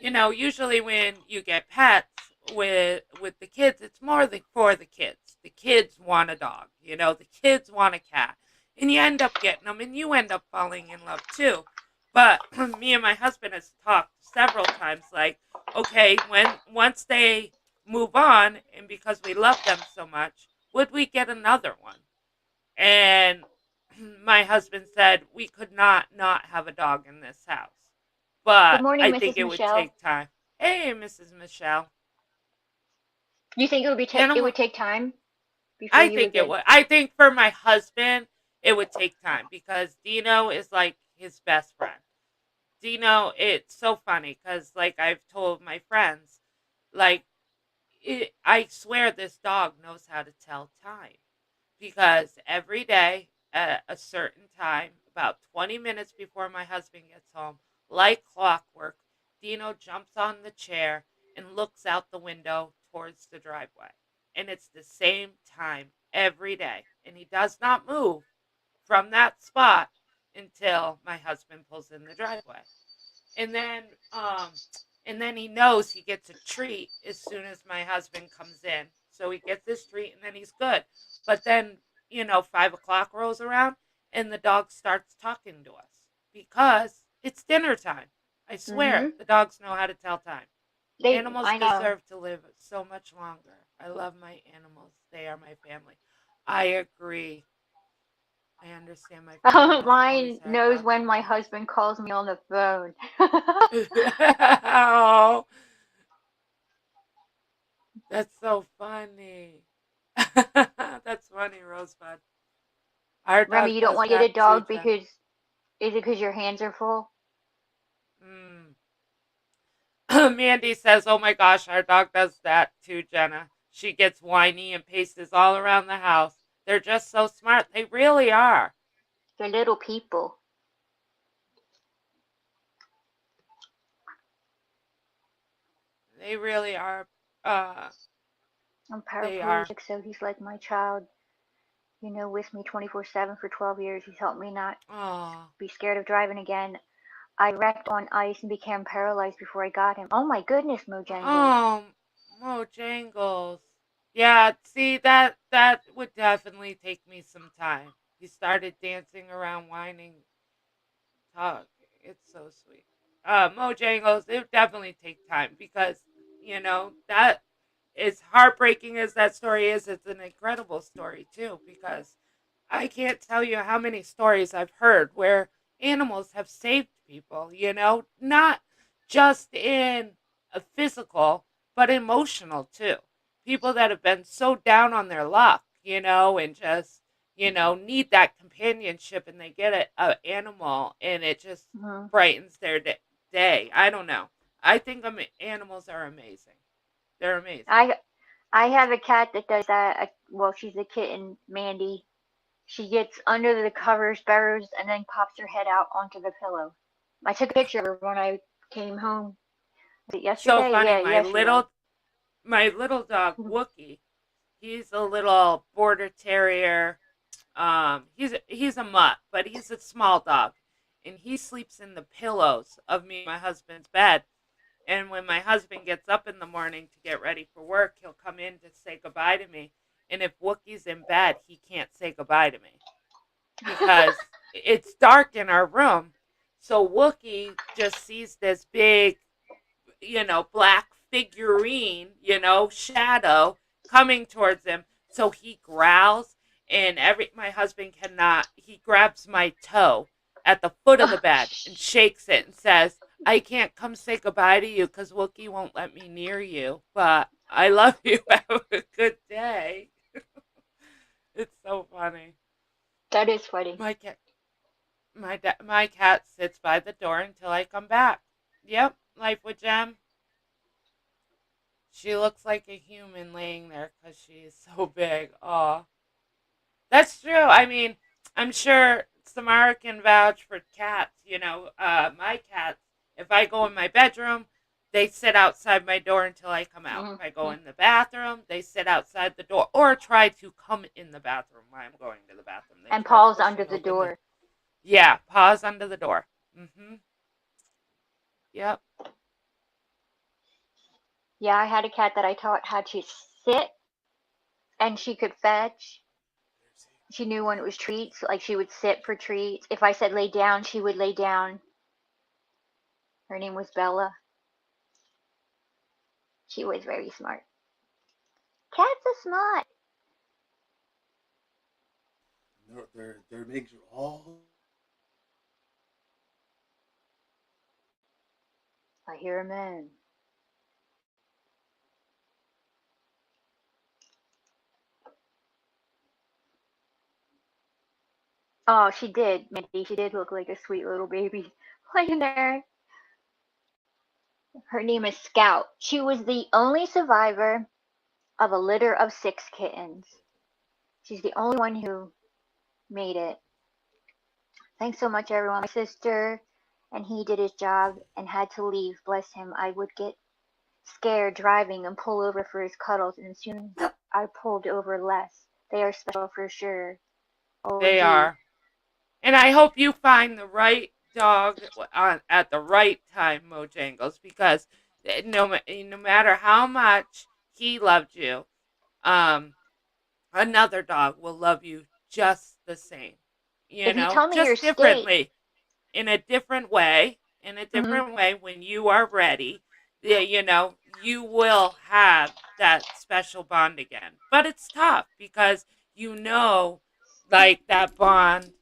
usually when you get pets with the kids, it's more for the kids. The kids want a dog. The kids want a cat, and you end up getting them, and you end up falling in love too. But me and my husband has talked several times, like, okay, when once they move on, and because we love them so much, would we get another one? And my husband said we could not have a dog in this house, Good but morning, I think Mrs. it would Michelle. take time. Hey, Mrs. Michelle. You think it Animal. would take time before I you would think it get? would. I think for my husband, it would take time because Dino is like his best friend. Dino, it's so funny because, like I've told my friends, like I swear this dog knows how to tell time because every day at a certain time, about 20 minutes before my husband gets home, like clockwork, Dino jumps on the chair and looks out the window towards the driveway. And it's the same time every day. And he does not move from that spot until my husband pulls in the driveway. And then he knows he gets a treat as soon as my husband comes in. So he gets his treat and then he's good. But then, 5 o'clock rolls around and the dog starts talking to us because it's dinner time. I swear, Mm-hmm. the dogs know how to tell time. Animals I know. deserve to live so much longer. I love my animals. They are my family. I agree. I understand my family has always Mine had knows dogs when in my their life. husband calls me on the phone. Oh, that's so funny. That's funny, Rosebud. Our Remy, dog you don't does want to get that a too, dog Jen. because is it because your hands are full? Mm. Mandy says, "Oh my gosh, our dog does that too, Jenna. She gets whiny and paces all around the house. They're just so smart. They really are. They're little people. They really are. Uh, I'm they are. paraplegic, so he's like my child, with me 24/7 for 12 years. He's helped me not Oh, be scared of driving again. I wrecked on ice and became paralyzed before I got him. Oh my goodness, Mojangles. oh, Mojangles. Yeah, see that would definitely take me some time. He started dancing around, whining, talk. It's so sweet. Mojangles, it would definitely take time because that as heartbreaking as that story is, it's an incredible story too because I can't tell you how many stories I've heard where animals have saved people, not just in a physical, but emotional too. People that have been so down on their luck, and just, need that companionship and they get an animal and it just Hmm. brightens their day. I don't know. I think animals are amazing. They're amazing. I I have a cat that does that. Well, she's a kitten, Mandy. She gets under the covers, burrows, and then pops her head out onto the pillow. I took a picture of her when I came home. Was it So yesterday? funny. Yeah, My yesterday. little dog Wookie. He's a little border terrier. He's a mutt, but he's a small dog, and he sleeps in the pillows of me and my husband's bed. And when my husband gets up in the morning to get ready for work, he'll come in to say goodbye to me. And if Wookie's in bed, he can't say goodbye to me because it's dark in our room. So Wookie just sees this big, black figurine, shadow coming towards him. So he growls, and my husband cannot. He grabs my toe at the foot of the Oh, bed and shakes it and says, "I can't come say goodbye to you because Wookie won't let me near you, but I love you. Have a good day." It's so funny. that is funny. My cat, my cat sits by the door until I come back. Yep, life with Jem. She looks like a human laying there because she is so big. Aw. That's true. I mean, I'm sure Samara can vouch for cats. My cats, if I go in my bedroom, they sit outside my door until I come out. If I go Hmm. in the bathroom, they sit outside the door or try to come in the bathroom while I'm going to the bathroom. They And try Paul's under pushing the open the. door. Yeah, paws under the door. Mm-hmm. Yep. Yeah, I had a cat that I taught how to sit, and she could fetch. She knew when it was treats, like she would sit for treats. If I said lay down, she would lay down. Her name was Bella. She was very smart. Cats are smart. I hear a man. Oh, she did, Mindy. She did look like a sweet little baby laying there. Her name is Scout. She was the only survivor of a litter of 6 kittens. She's the only one who made it. Thanks so much, everyone. My sister and he did his job and had to leave. Bless him. I would get scared driving and pull over for his cuddles, and soon I pulled over less. They are special for sure. They OMG. are. And I hope you find the right dog at the right time, Mojangles, because no matter how much he loved you, um, another dog will love you just the same. If you tell me your Just state, differently, in a different way, hmm, when you are ready, yeah, you will have that special bond again. But it's tough because you know, like that bond,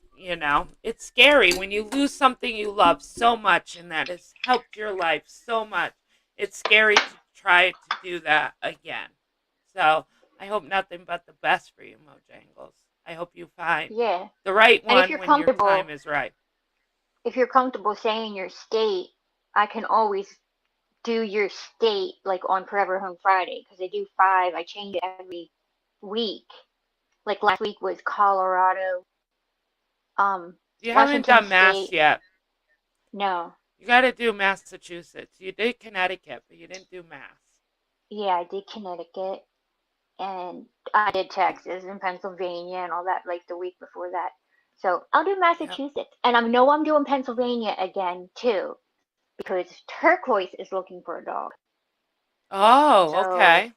it's scary when you lose something you love so much and that has helped your life so much. It's scary to try to do that again. So I hope nothing but the best for you, Mojangles. I hope you find yeah. the right And one when your time is right. if you're comfortable saying your state, I can always do your state like on Forever Home Friday because I do 5. I change it every week. Like last week was Colorado, um, You haven't Washington done Mass State. yet. No, You got to do Massachusetts. You did Connecticut, but you didn't do Mass. yeah, I did Connecticut and I did Texas and Pennsylvania and all that like the week before that. So I'll do Yep. Massachusetts, and I know I'm doing Pennsylvania again too because Turquoise is looking for a dog. Oh, So okay.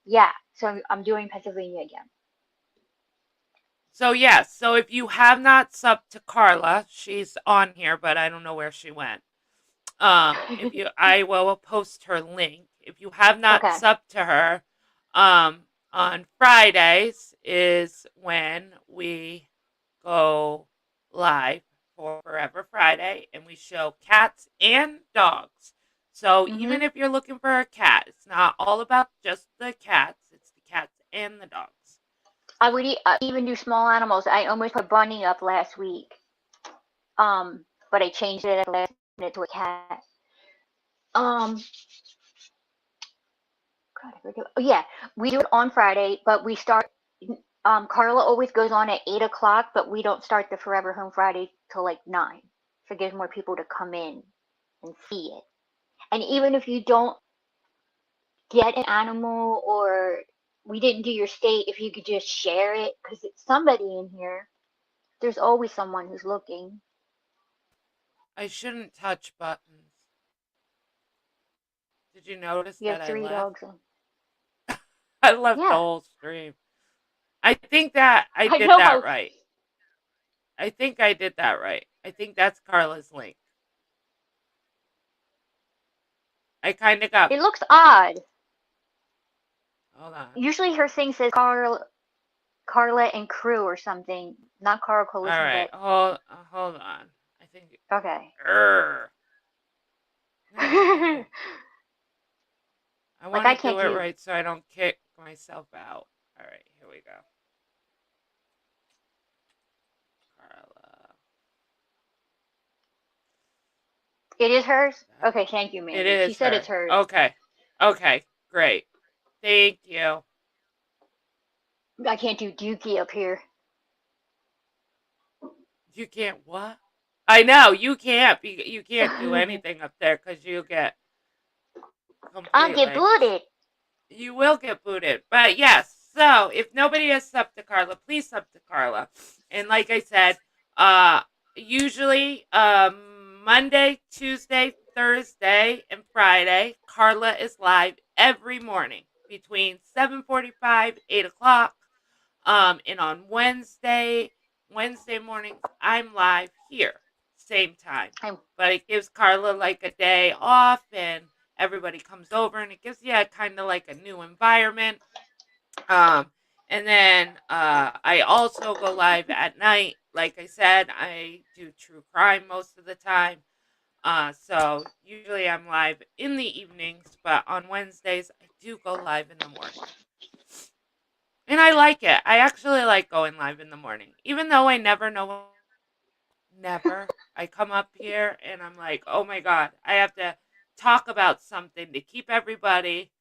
yeah, so I'm doing Pennsylvania again. So yes, so if you have not subbed to Carla, she's on here, but I don't know where she went. If you, I will post her link. If you have not Okay. subbed to her, on Fridays is when we go live for Forever Friday, and we show cats and dogs. So even Mhm. if you're looking for a cat, it's not all about just the cats. It's the cats and the dogs. I would even do small animals. I almost put bunny up last week. But I changed it at the last minute to a cat. Um, God, I forget. Oh, yeah, we do it on Friday, but we start. Carla always goes on at 8 o'clock, but we don't start the Forever Home Friday till like 9, so it gives more people to come in and see it. And even if you don't get an animal or we didn't do your state, if you could just share it, because it's somebody in here. There's always someone who's looking. I shouldn't touch buttons. Did you notice You that have I 3 left? dogs in. I left the Yeah, whole stream. I think that I I did know that how. right. I think I did that right. I think that's Carla's link. I kind of got. It looks odd. Hold on. Usually her thing says Carla and crew or something. Not Carl All Coalition, right. but Hold on. I think. okay. Urgh. God dang. I Like want I to do can't it do. right so I don't kick myself out. All right. Here we go. Carla. It is hers? That. Okay, thank you, It Mandy. She is said it's her. hers. Okay. Okay. Great. Thank you. I can't do Dookie up here. You can't what? I know you can't. You can't do anything up there because you get I'll get completely. booted. You will get booted. But yes, so if nobody has subbed to Carla, please sub to Carla. And like I said, uh usually Monday, Tuesday, Thursday, and Friday, Carla is live every morning between 7:45, 8 o'clock. And on Wednesday mornings, I'm live here, same time. I'm, But it gives Carla like a day off, and everybody comes over, and it gives you kind of like a new environment. Um, and then I also go live at night. Like I said, I do true crime most of the time. So usually I'm live in the evenings, but on Wednesdays I do go live in the morning. And I like it. I actually like going live in the morning. Even though I never know, never. I come up here and I'm like, oh my God, I have to talk about something to keep everybody,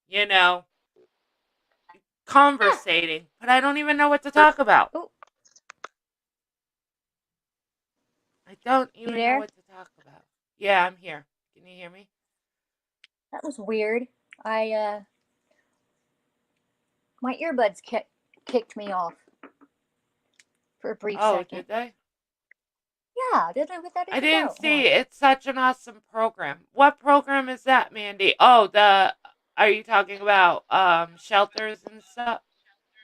you know, ah, conversating, but I don't even know what to talk about. oh, I don't you even know there? what to talk about. Yeah, I'm here. Can you hear me? That was weird. I my earbuds kicked me off for a brief Oh, second. did they? Yeah, did I? Where I did it didn't go? Hold see. on. It's such an awesome program. What program is that, Mandy? Oh, the are you talking about shelters and stuff?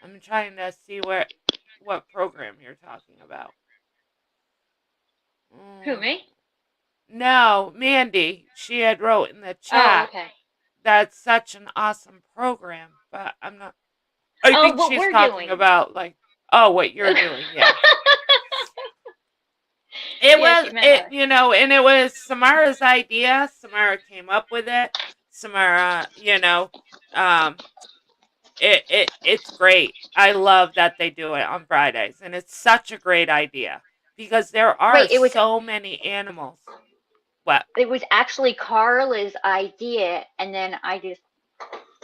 I'm trying to see what program you're talking about. Who, Mm, me? no, Mandy. She had wrote in the Oh, chat. okay. That's such an awesome program, but I'm not. I Oh, think what she's we're talking doing. about like, oh, what you're doing. Yes, it Yeah, was she meant it. her. And it was Samara's idea. Samara came up with it. Samara, um, it's great. I love that they do it on Fridays, and it's such a great idea because there are Wait, it was so many animals. What? It was actually Carla's idea, and then I just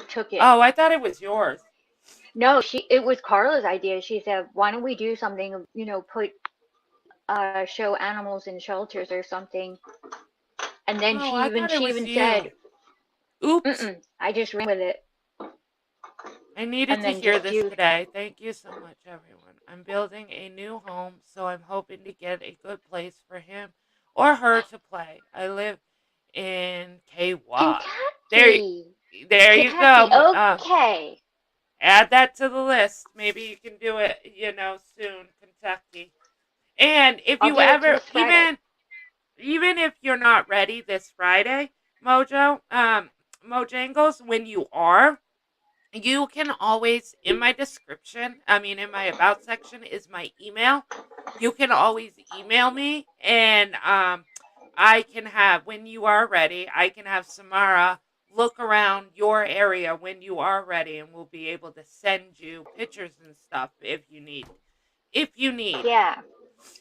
took it. Oh, I thought it was yours. No, it was Carla's idea. She said, "Why don't we do something? Put show animals in shelters or something." And then Oh, I thought it she was even you. said, Oops. "Mm-mm." I just ran with it, I needed and to then hear just this used. today. Thank you so much, everyone. I'm building a new home, so I'm hoping to get a good place for him or her to play. I live in KY. There, Kentucky. there you Kentucky. go. Okay. Add that to the list. Maybe you can do it, soon, Kentucky. And if I'll you do it ever, this Friday. even if you're not ready this Friday, Mojangles, when you are, you can always, in my description, in my about section is my email. You can always email me, and I can have, when you are ready, I can have Samara look around your area when you are ready, and we'll be able to send you pictures and stuff if you need. If you need. Yeah,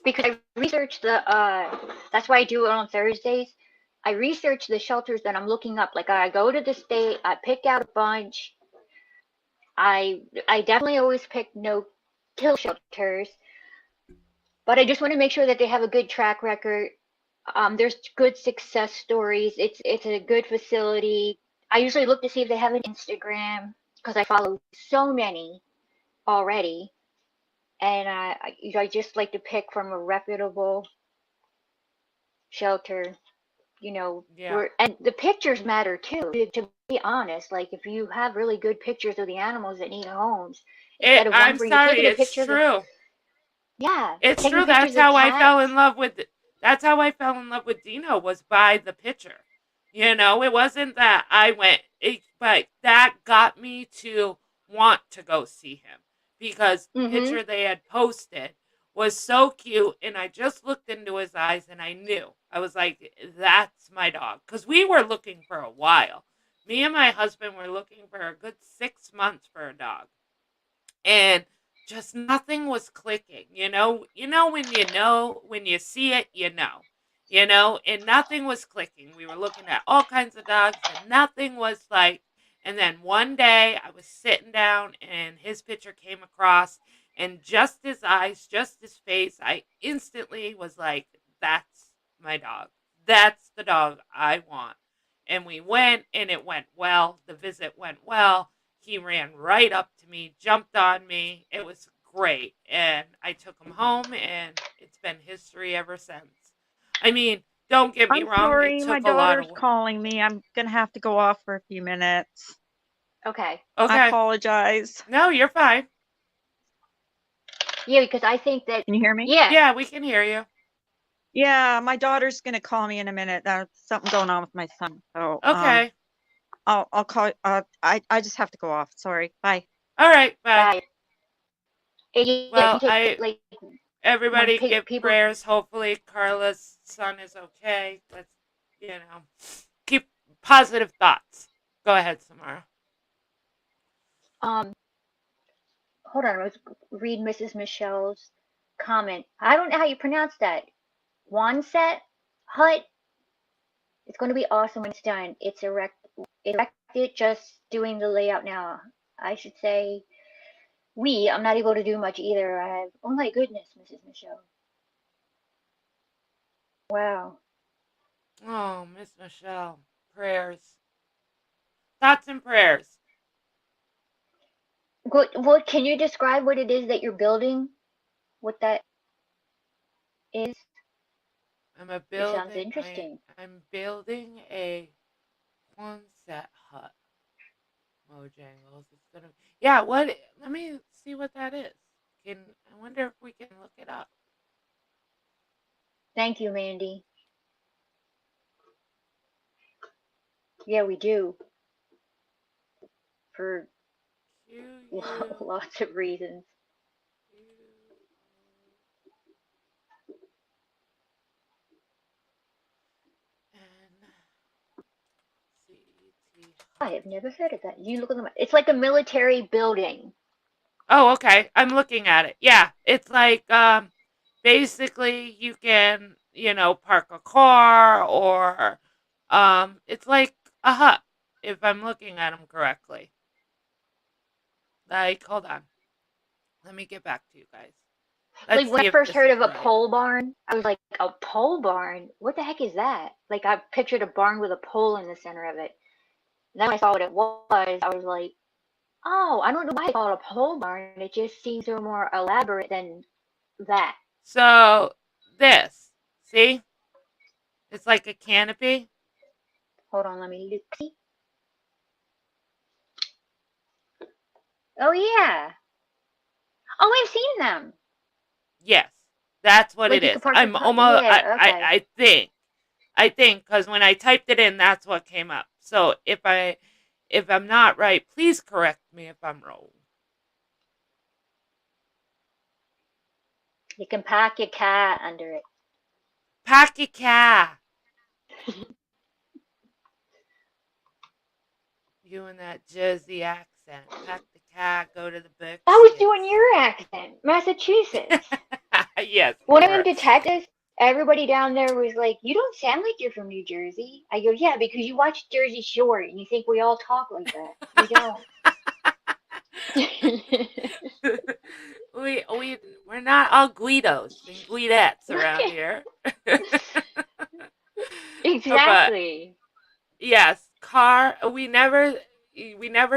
because I researched that's why I do it on Thursdays. I research the shelters that I'm looking up. Like I go to the state, I pick out a bunch. I definitely always pick no kill shelters, but I just want to make sure that they have a good track record. There's good success stories. It's a good facility. I usually look to see if they have an Instagram because I follow so many already, and I just like to pick from a reputable shelter. Yeah. Where and the pictures matter too. To be honest, like if you have really good pictures of the animals that need homes, instead of I'm ones where you're sorry, taking a it's picture of the true. yeah, It's taking true. pictures of cats. That's how I fell in love with Dino, was by the picture. It wasn't that but that got me to want to go see him because the Mm-hmm. picture they had posted was so cute, and I just looked into his eyes and I knew. I was like, that's my dog. Because we were looking for a while. Me and my husband were looking for a good 6 months for a dog, and just nothing was clicking. When you see it, and nothing was clicking. We were looking at all kinds of dogs, and nothing was like. And then one day I was sitting down and his picture came across, and just his eyes, just his face, I instantly was like, that's my dog. That's the dog I want. And we went, and it went well. The visit went well. He ran right up to me, jumped on me. It was great. And I took him home, and it's been history ever since. I mean, don't get me I'm wrong, it sorry, my took a lot of daughter's work. calling me. I'm gonna have to go off for a few minutes. Okay. I Okay. apologize. No, you're fine. Yeah, because I think that Can you hear me? yeah. Yeah, we can hear you. Yeah, my daughter's gonna call me in a minute. There's something going on with my son. So Okay. I'll call I just have to go off. Sorry. Bye. All right, bye. Bye. Yeah, if you Well, take when everybody give people prayers. Hopefully Carla's son is okay. Let's, keep positive thoughts. Go ahead, Samara. um hold on, let's read Mrs. Michelle's comment. I don't know how you pronounce that. Wanset hut. It's going to be awesome when it's done. Erected, just doing the layout now. I should say I'm not able to do much either. Oh my goodness, Mrs. Michelle. Wow. Oh, Miss Michelle. Prayers. Thoughts and prayers. What can you describe what it is that you're building? What that is? It sounds interesting. I'm building a Quonset hut. Mojangles. It's gonna. Yeah. What? Let me see what that is. I wonder if we can look it up. Thank you, Mandy. Yeah, we do. For Q U lots of reasons. Q O N C E T I hut. have never heard of that. You look at them. It's like a military building. Oh, okay. I'm looking at it. Yeah, it's like basically you can park a car, or it's like a hut, if I'm looking at them correctly. Like, hold on. Let me get back to you guys. Like Let's when see I if first this heard is of a right. pole barn, I was like, a pole barn? What the heck is that? Like I pictured a barn with a pole in the center of it. And then when I saw what it was, I was like, oh, I don't know why they call it a pole barn. It just seems a little more elaborate than that. So, this, see? It's like a canopy. Hold on, let me look. Oh yeah. Oh, I've seen them. Yes, that's what it Like you could is. park your I'm car. almost, Yeah, okay. I think, because when I typed it in, that's what came up. So if I'm not right, please correct me if I'm wrong. You can park your car under it. Pack your car. You and that Jersey accent. Pack the car, go to the I was doing Berkshires. your accent, Massachusetts. Yes, When you I went were. to Texas, everybody down there was like, "You don't sound like you're from New Jersey." I go, "Yeah, because you watch Jersey Shore and you think we all talk like that. We don't." We're not all Guidos and Guidettes around here. But Exactly. yes, car. We never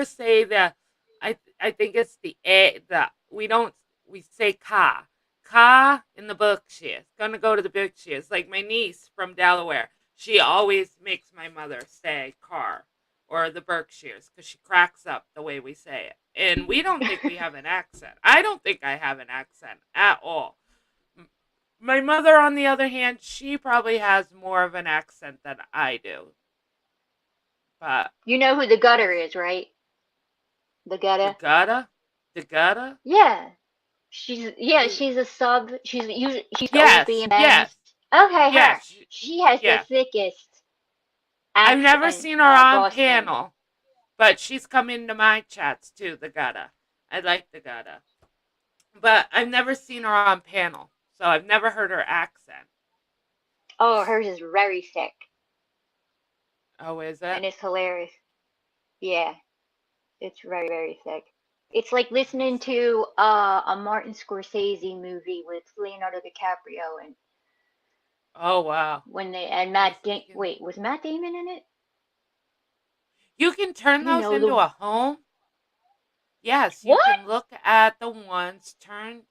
say the. I think it's the a the we don't we say ka in the Berkshires. Gonna go to the Berkshires. Like my niece from Delaware, she always makes my mother say car or the Berkshires because she cracks up the way we say it. And we don't think we have an accent. I don't think I have an accent at all. My mother, on the other hand, she probably has more of an accent than I do. But You know who the gutter yes, is, right? The the gutter. gutta, the gutta. Yeah. Yeah, Who? she's a sub. She used to always be Yes, in yes, bands. Okay, her. yes, She has the yes. thickest I've never accent, seen her on Boston. panel, but she's come into my chats too. The gutta. I like the gutta, but I've never seen her on panel, so I've never heard her accent. Oh, hers is very thick, Oh, is it? and it's hilarious. Yeah, it's very, very thick. It's like Let me listening see. to a Martin Scorsese movie with Leonardo DiCaprio and Oh wow. when they and This is gonna. Wait, was Matt Damon in it? You can turn You those know into the a home. Yes, you what? can look at the ones turned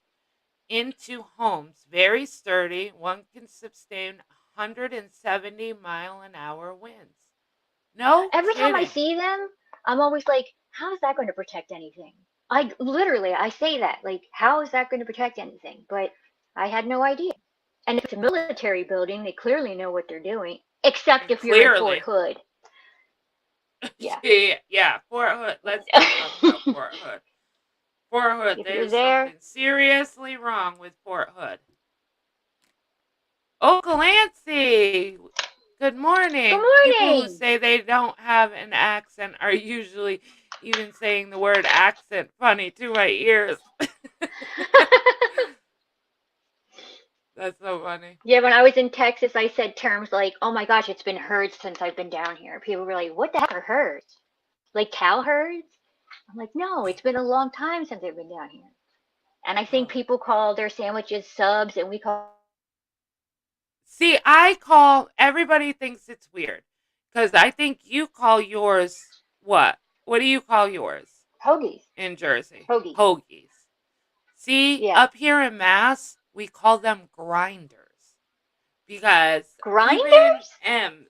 into homes. Very sturdy. One can sustain 170-mile-an-hour winds. No Every time I kidding. see them, I'm always like, how is that going to protect anything? I say that, like, how is that going to protect anything? But I had no idea. And if it's a military building, they clearly know what they're doing, except And if you're in Fort clearly, Hood. Yeah. yeah, Fort Hood. Let's not talk about Fort Hood. Fort Hood, If you're there's there, something seriously wrong with Fort Hood. Oh, Clancy! Good good morning. People who morning. say they don't have an accent are usually even saying the word accent funny to my ears. That's so funny. Yeah, when I was in Texas, I said terms like, oh my gosh, it's been herds since I've been down here. People were like, what the heck are herds? Like cow herds? I'm like, no, it's been a long time since I've been down here. And I think Oh. people call their sandwiches subs, and we call See, I call everybody thinks it's weird because I think you call yours what? What do you call yours hoagies. in Jersey? Hoagies. Hoagies. See, Yeah. up here in Mass, we call them grinders because even Grinders?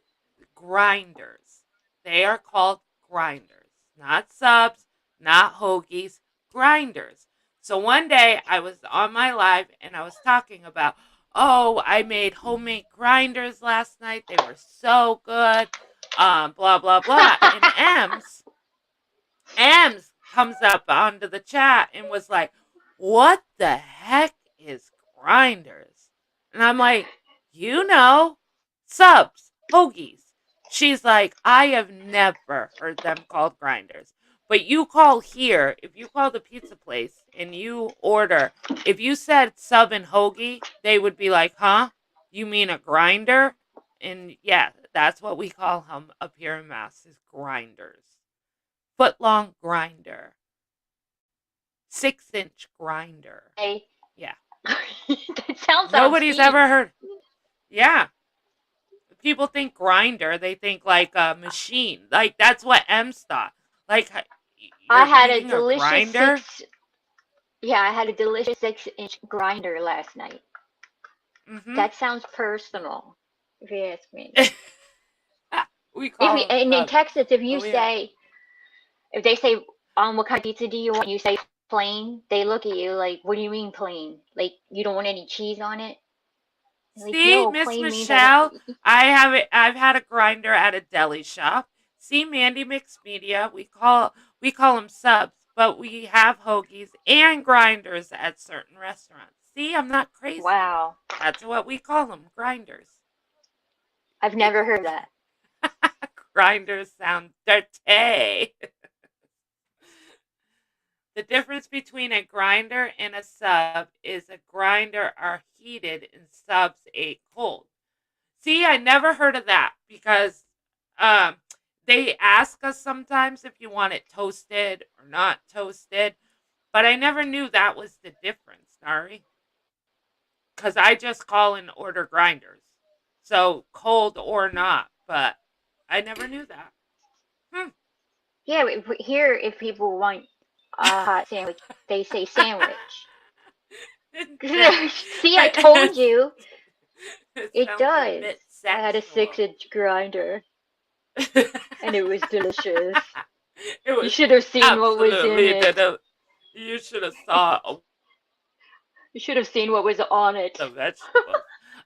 grinders, they are called grinders, not subs, not hoagies, grinders. So one day I was on my live and I was talking about, oh, I made homemade grinders last night. They were so good. Blah blah blah. And Ems comes up onto the chat and was like, "What the heck is grinders?" And I'm like, subs, hoagies. She's like, "I have never heard them called grinders. But you call here, if you call the pizza place and you order, if you said sub and hoagie, they would be like, huh? You mean a grinder? And yeah, that's what we call them up here in Mass is grinders. Foot long grinder. 6-inch grinder. Hey, Yeah. that sounds Nobody's obscene. ever heard. Yeah. People think grinder, they think like a machine. Like that's what M's thought. Like I you're had a eating a delicious grinder? I had a delicious 6-inch grinder last night. Mm-hmm. That sounds personal, if you ask me. We call them And in subs. Texas, Oh yeah. if they say, what kind of pizza do you want? You say plain, they look at you like, what do you mean plain? Like, you don't want any cheese on it? Like, See, no, Miss plain means I don't. Michelle, I have it. I've had a grinder at a deli shop. See, Mandy Mixed Media, we call them subs, but we have hoagies and grinders at certain restaurants. See, I'm not crazy. Wow. That's what we call them, grinders. I've never heard that. Grinders sound dirty. The difference between a grinder and a sub is a grinder are heated and subs ate cold. See, I never heard of that because um, they ask us sometimes if you want it toasted or not toasted, but I never knew that was the difference, Nari, because I just call and order grinders. So cold or not, but I never knew that. Hmm. Yeah, here, if people want a hot sandwich, they say sandwich. See, I told you. It It sounds a does. bit I had a sexual. 6-inch grinder, It and it was delicious. You was should have seen what was in absolutely it. you should have saw You should have seen what was on it. the vegetables.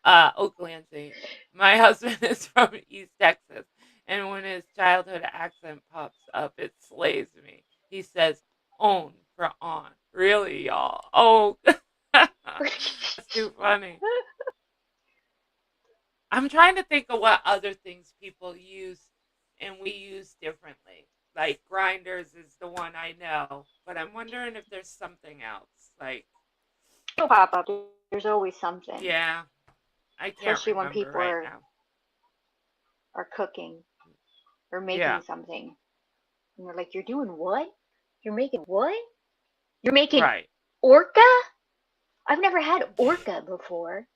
Oaklandsy. My husband is from East Texas, and when his childhood accent pops up, it slays me. He says, "own" for on. Really, y'all? Oh, that's too funny. I'm trying to think of what other things people use and we use differently. Like grinders is the one I know, but I'm wondering if there's something else. Like, It'll pop up. There's always something, yeah, I can't especially when remember people right now. are cooking or Yeah, making something. And they're like, "You're doing what? You're making what? You're making right. orca? I've never had orca before."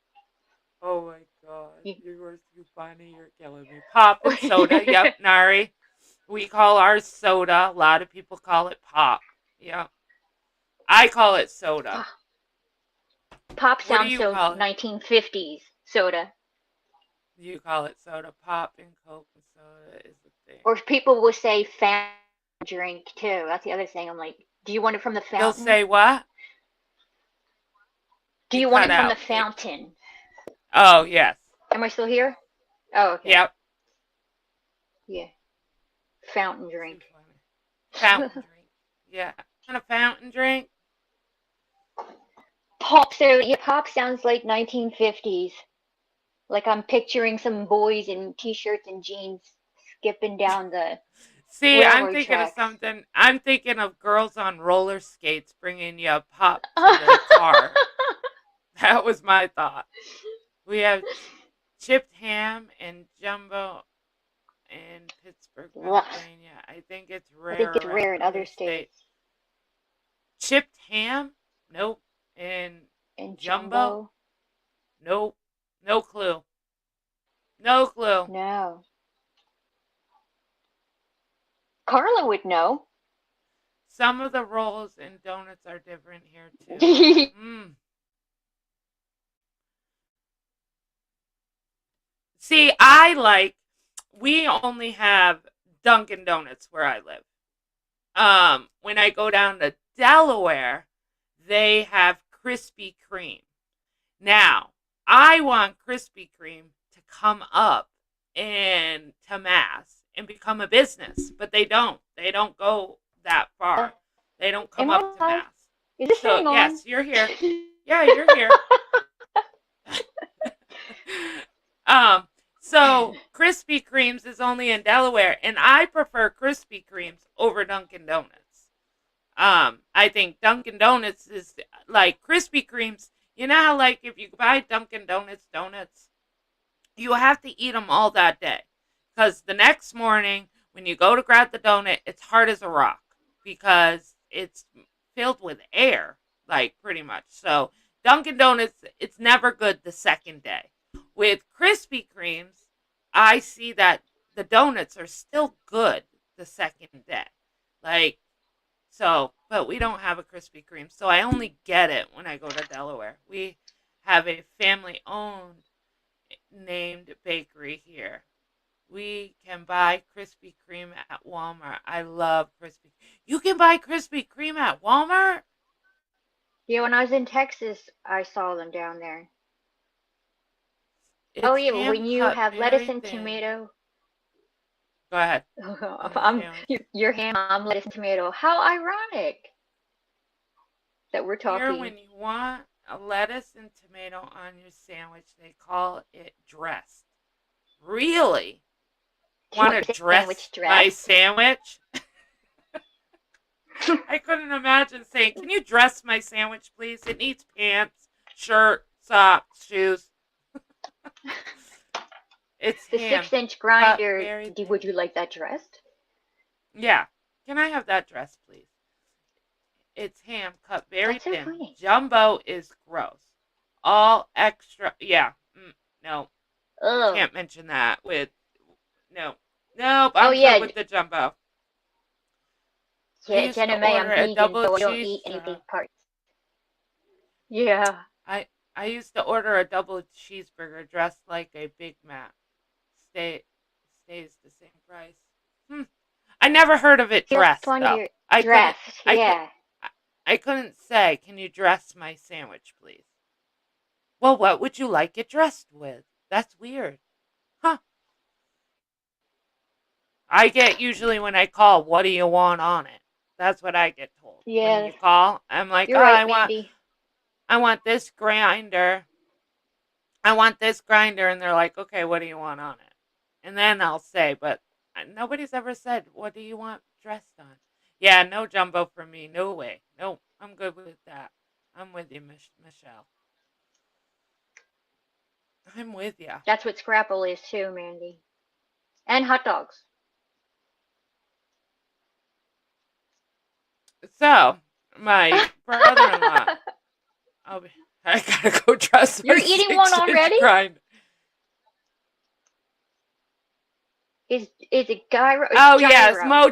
Oh my god, You- you were too funny. You're killing me. Pop and soda. Yep, Nari. We call ours soda. A lot of people call it pop. Yep. I call it soda. Pop What do sounds you so call it? 1950s soda. You call it soda. Pop and Coke and soda is the thing. Or people will say fountain drink too. That's the other thing. I'm like, do you want it from the They'll fountain? say what? Do You you want cut it from the out. fountain? Oh, yes. Am I still here? Oh, okay. Yep. Yeah. Fountain Too drink. funny. Fountain drink. Yeah. And a fountain drink? Pop, so yeah, pop sounds like 1950s. Like I'm picturing some boys in t-shirts and jeans skipping down the See, I'm railroad thinking of tracks. something. I'm thinking of girls on roller skates bringing you a pop to the car. That was my thought. We have chipped ham and jumbo in Pittsburgh, Ugh, Pennsylvania. I think it's I think rare it's around rare in other other states. states. Chipped ham? Nope. And And jumbo? jumbo? Nope. No clue. No clue. No. Carla would know. Some of the rolls and donuts are different here too. Mm. See, we only have Dunkin' Donuts where I live. When I go down to Delaware, they have Krispy Kreme. Now, I want Krispy Kreme to come up and to Mass and become a business, but they don't. They don't go that far. They don't come Am I up to live? Mass. Is this So, thing on? yes, you're here. Yeah, you're here. So Krispy Kreme's is only in Delaware, and I prefer Krispy Kreme's over Dunkin' Donuts. I think Dunkin' Donuts is like Krispy Kreme's. You know how like if you buy Dunkin' Donuts donuts, you have to eat them all that day. Because the next morning, when you go to grab the donut, it's hard as a rock because it's filled with air, like pretty much. So, Dunkin' Donuts, it's never good the second day. With Krispy Kremes, I see that the donuts are still good the second day. Like, so, but we don't have a Krispy Kreme, so I only get it when I go to Delaware. We have a family owned named bakery here. We can buy Krispy Kreme at Walmart. I love Krispy. You can buy Krispy Kreme at Walmart? Yeah, when I was in Texas, I saw them down there. Oh It's yeah, but ham when you cut have lettuce very and thin. tomato, Go ahead on the I'm sandwich. your ham, I'm lettuce and tomato. How ironic that we're Here, talking. when you want a lettuce and tomato on your sandwich, they call it dressed. Really? You Want want to your dress sandwich my dressed? sandwich? I couldn't imagine saying, "Can you dress my sandwich, please? It needs pants, shirt, socks, shoes." It's The ham, 6-inch cut grinder. very thin. Would you like that dressed? Yeah. Can I have that dress, please? It's ham, cut very That's so thin. funny. Jumbo is gross. All extra. Yeah. No, we Ugh. can't mention that with. No. Nope, Oh I'm good yeah, with the jumbo. I yeah, used to Jenna May, I'm order a vegan, double so I don't eat cheese. any beef parts. Yeah. I I used to order a double cheeseburger dressed like a Big Mac. Stay stays the same price. Hmm. I never heard of it See, that's dressed funny to though. hear. I couldn't Dressed, I could yeah. I couldn't say, "Can you dress my sandwich, please?" Well, what would you like it dressed with? That's weird. Huh. I get usually when I call, "What do you want on it?" That's what I get told. When Yeah, you call, I'm like, "Oh, you're right, Mandy. I want this grinder. I want this grinder," and they're like, "Okay, what do you want on it?" And then I'll say, but nobody's ever said, "What do you want dressed on?" Yeah, no jumbo for me. No way. No, I'm good with that. I'm with you, Michelle. I'm with you. That's what scrapple is too, Mandy. And hot dogs. So, my brother-in-law, I'll be, I gotta go dress You're my eating one 6-inch already? grinder. Is it gyro? It's Oh yes, gyro.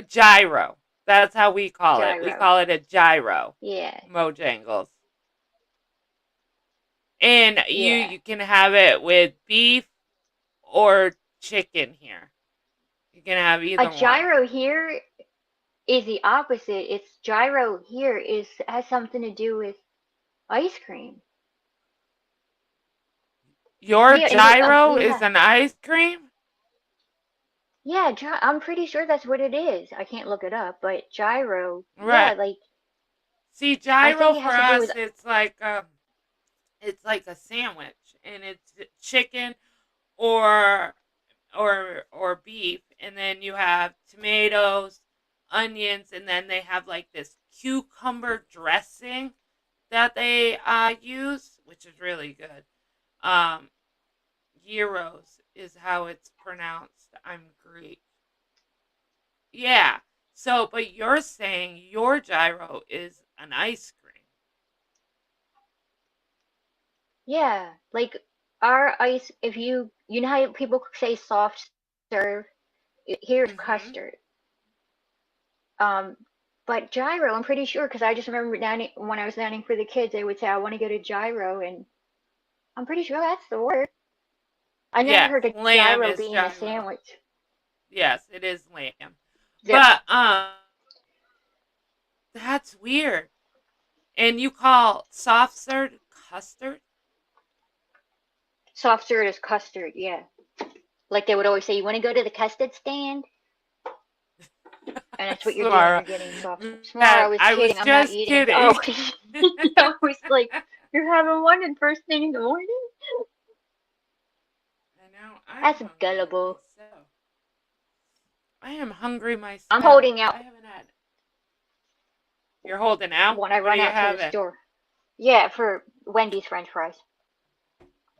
gyro. That's how we call it. We Gyro. call it a gyro. Yeah. Mojangles. And you Yeah. you can have it with beef or chicken here. You can have A either one. gyro here is the opposite. It's gyro here is has something to do with ice cream. Your gyro We is have an ice cream? yeah. I'm pretty sure that's what it is. I can't look it up, but gyro. Yeah, Right. like See, I gyro think it for has to do us with it's like a sandwich and it's chicken or or beef, and then you have tomatoes, onions, and then they have like this cucumber dressing that they use, which is really good. Um, gyros is how it's pronounced. I'm Greek. Yeah. So, but you're saying your gyro is an ice cream. yeah, like our ice. If you know how people say soft serve, here's Mm-hmm. custard. Um, but gyro, I'm pretty sure because I just remember when I was dining for the kids, they would say, "I want to go to gyro," and I'm pretty sure that's the word. I never Yes, heard of lamb gyro is being a gyro. sandwich. Yes, it is lamb. There, But that's weird. And you call soft serve custard? soft serve is custard, yeah. Like they would always say, "You want to go to the custard stand?" And that's what you're doing. You're Samara. getting soft. Smart. I Man, was I was kidding. I'm not just eating. Oh, kidding. I was like, "You're having one and first thing in the morning?" I know I'm That's hungry gullible. myself. I am hungry I'm myself. holding out I haven't had. You're holding out? when I What are run you out to the having? store. Yeah, for Wendy's French fries.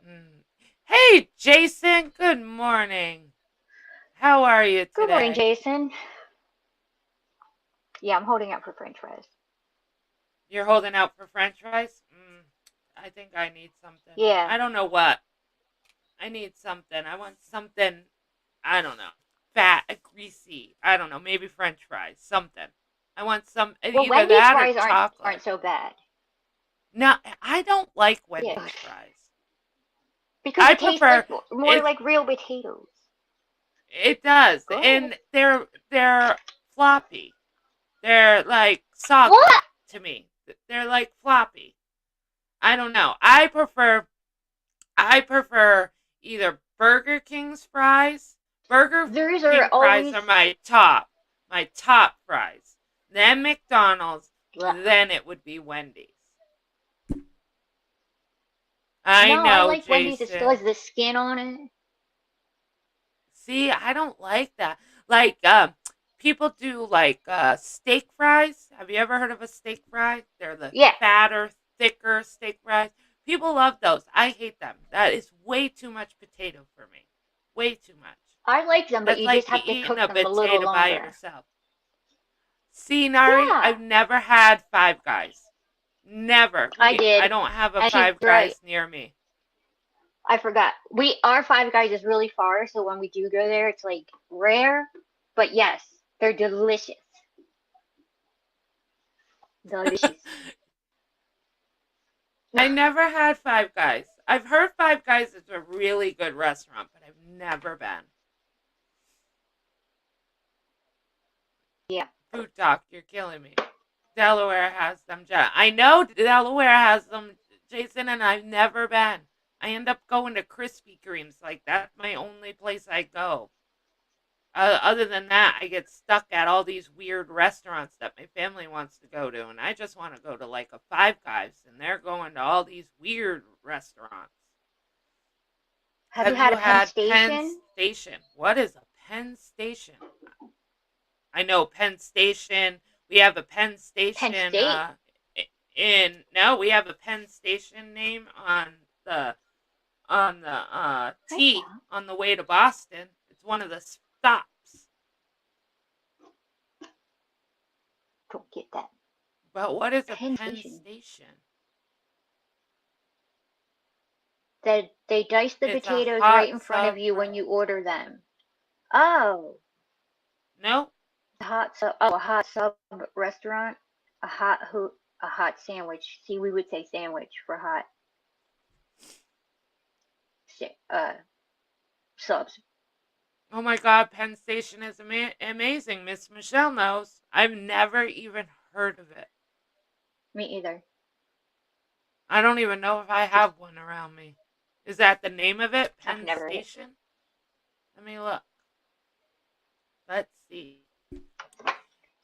Mm. Hey, Jason. Good morning. How are you Good morning, today? Jason. Yeah, I'm holding out for French fries. You're holding out for French fries? I think I need something. Yeah. I don't know what. I need something. I want something. I don't know. Fat, greasy. I don't know. Maybe French fries. Something. I want some Well, either Wendy's that or fries aren't chocolate. so bad. No, I don't like Yeah. Wendy's fries. Because I it tastes prefer like more it. like real potatoes. It does, Good. and they're floppy. They're like soggy What? to me. They're like floppy. I don't know. I prefer either Burger King's fries. Burger These are King fries always. are my top fries. Then McDonald's, Bleh. then it would be Wendy's. I No, I know, like Wendy's. It still Jason. has the skin on it. See, I don't like that. Like, people do like steak fries. Have you ever heard of a steak fry? They're the Yeah, fatter, thicker steak fries. People love those. I hate them. That is way too much potato for me. Way too much. I like them, but That's you like just you have to eating cook a them a little potato by longer. yourself. See, Nari, Yeah, I've never had Five Guys. Never. I I did, don't have a and she's Five right. Guys near me. I forgot. Our Five Guys is really far, so when we do go there, it's like rare. But yes, they're delicious. Delicious. I never had Five Guys. I've heard Five Guys is a really good restaurant, but I've never been. Yeah. Food talk, you're killing me. Delaware has them. I know Delaware has them, Jason, and I've never been. I end up going to Krispy Kremes. Like, that's my only place I go. Other than that, I get stuck at all these weird restaurants that my family wants to go to, and I just want to go to like a Five Guys, and they're going to all these weird restaurants. Have you Have had you a Penn had Penn Station? Station? What is a Penn Station? I know Penn Station. We have a Penn Penn Station State? in no, we have a Penn Station name the on the I T don't. on the way to Boston. It's one of the stops. Don't get that. But what is a Penn Penn Station. Station? They dice the It's a potatoes right hot in front of sub. you when you order them. Oh, No, a hot sub restaurant, a hot sandwich. See, we would say sandwich for hot uh subs. oh my God, Penn Station is amazing. Miss Michelle knows. I've never even heard of it. Me either. I don't even know if I Just have one around me. Is that the name of it? I've Penn never heard it. Station? Let me look. Let's see.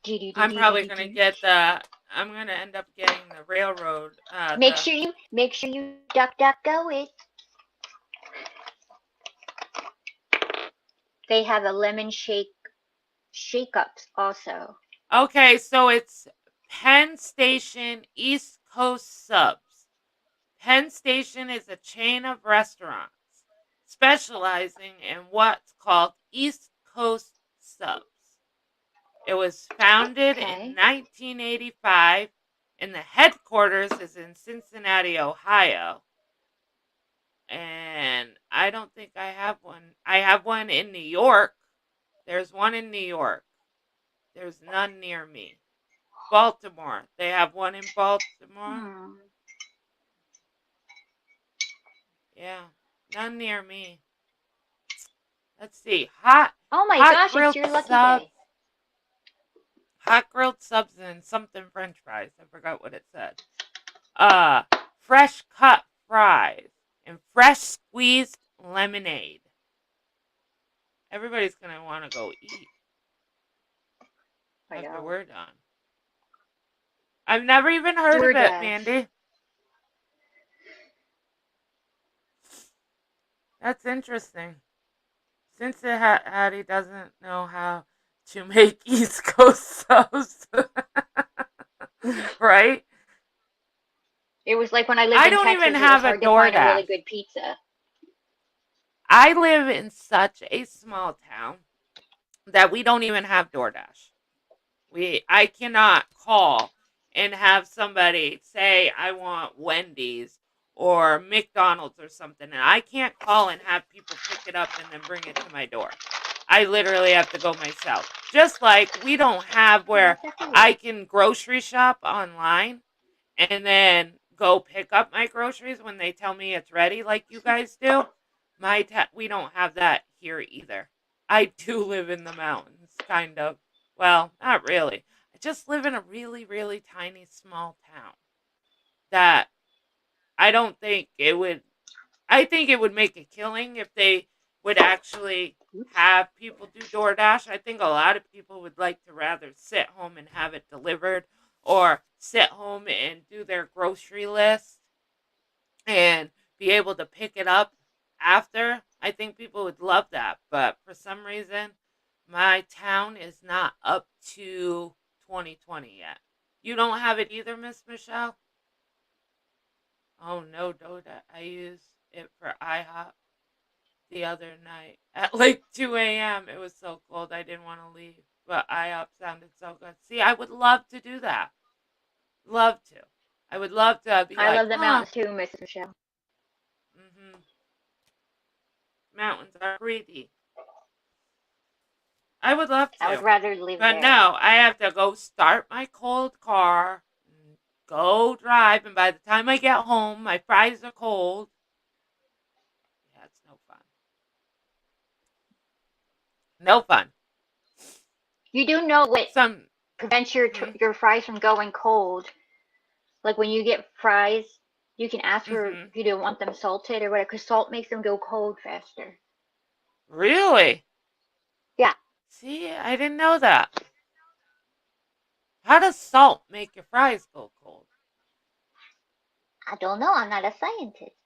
Do do do I'm do do probably do gonna do. get the. I'm gonna end up getting the railroad. Make sure you duck go it. They have a lemon shake ups also. Okay, so it's Penn Station East Coast Subs. Penn Station is a chain of restaurants specializing in what's called East Coast Subs. It was founded in Okay. 1985, and the headquarters is in Cincinnati, Ohio. And I don't think I have one. I have one in New York. There's one in New York. There's none near me. Baltimore. They have one in Baltimore. Hmm. Yeah, none near me. Let's see. Hot Oh my hot gosh, it's grilled your lucky subs. day. Hot grilled subs and something French fries. I forgot what it said. Uh Fresh cut fries and fresh squeezed lemonade. Everybody's gonna want to go eat I after know. we're done. I've never even heard of it, DoorDash. Mandy. That's interesting. Cincinnati doesn't know how to make East Coast subs, right? It was like when I lived I in don't even Texas, it was have a hard to find a really DoorDash. good pizza. I live in such a small town that we don't even have DoorDash. I cannot call and have somebody say I want Wendy's or McDonald's or something, and I can't call and have people pick it up and then bring it to my door. I literally have to go myself. Just like we don't have Yeah, where that's actually I weird. can grocery shop online and then go pick up my groceries when they tell me it's ready like you guys do. We don't have that here either. I do live in the mountains, kind of. Well, not really. I just live in a really, really tiny, small town that I don't think it would. I think it would make a killing if they would actually Oops. have people do DoorDash. I think a lot of people would like to rather sit home and have it delivered or sit home and do their grocery list and be able to pick it up after. I think people would love that. But for some reason, my town is not up to 2020 yet. You don't have it either, Miss Michelle? Oh no, Doda. I use it for IHOP the other night at like 2 a.m. It was so cold I didn't want to leave. But IHOP sounded so good. See, I would love to do that. Love to. I would love to be I like, love the huh. mountains too, Mrs. Michelle. Mountains are pretty. I would love I would to. rather live But there. no, I have to go start my cold car, go drive, and by the time I get home, my fries are cold. Yeah, it's no fun. No fun. You do know what Some. prevents Hmm, your fries from going cold? Like when you get fries, you can ask for hmm. if you don't want them salted or whatever, because salt makes them go cold faster. Really? Yeah, See, I didn't know that. How does salt make your fries go cold? I don't know. I'm not a scientist.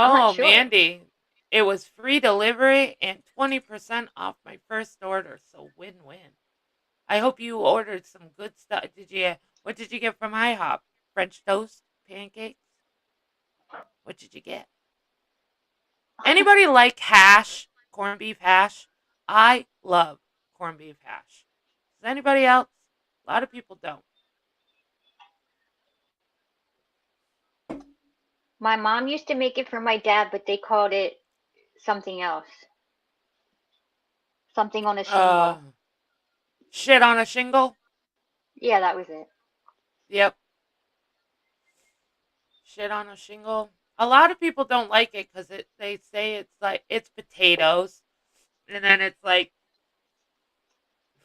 I'm not Oh, sure. Mandy, it was free delivery and 20% off my first order, so win-win. I hope you ordered some good stuff. Did you? What did you get from IHOP? French toast, pancakes. What did you get? Anybody like hash, corned beef hash? I love corned beef hash. Does anybody else? A lot of people don't. My mom used to make it for my dad, but they called it something else. Something on a Uh, shingle. shit on a shingle. Yeah, that was it. Yep, shit on a shingle. A lot of people don't like it because they say it's like it's potatoes, and then it's like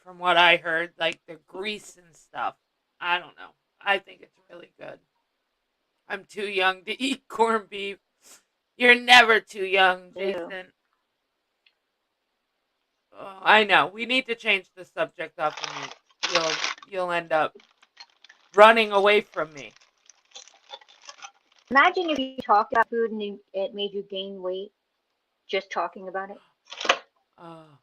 from what I heard, like the grease and stuff. I don't know. I think it's really good. I'm too young to eat corned beef. You're never too young, Ew. Jason. Oh, I know. We need to change the subject off of meat. You'll end up running away from me. Imagine if you talked about food and it made you gain weight just talking about it. Oh.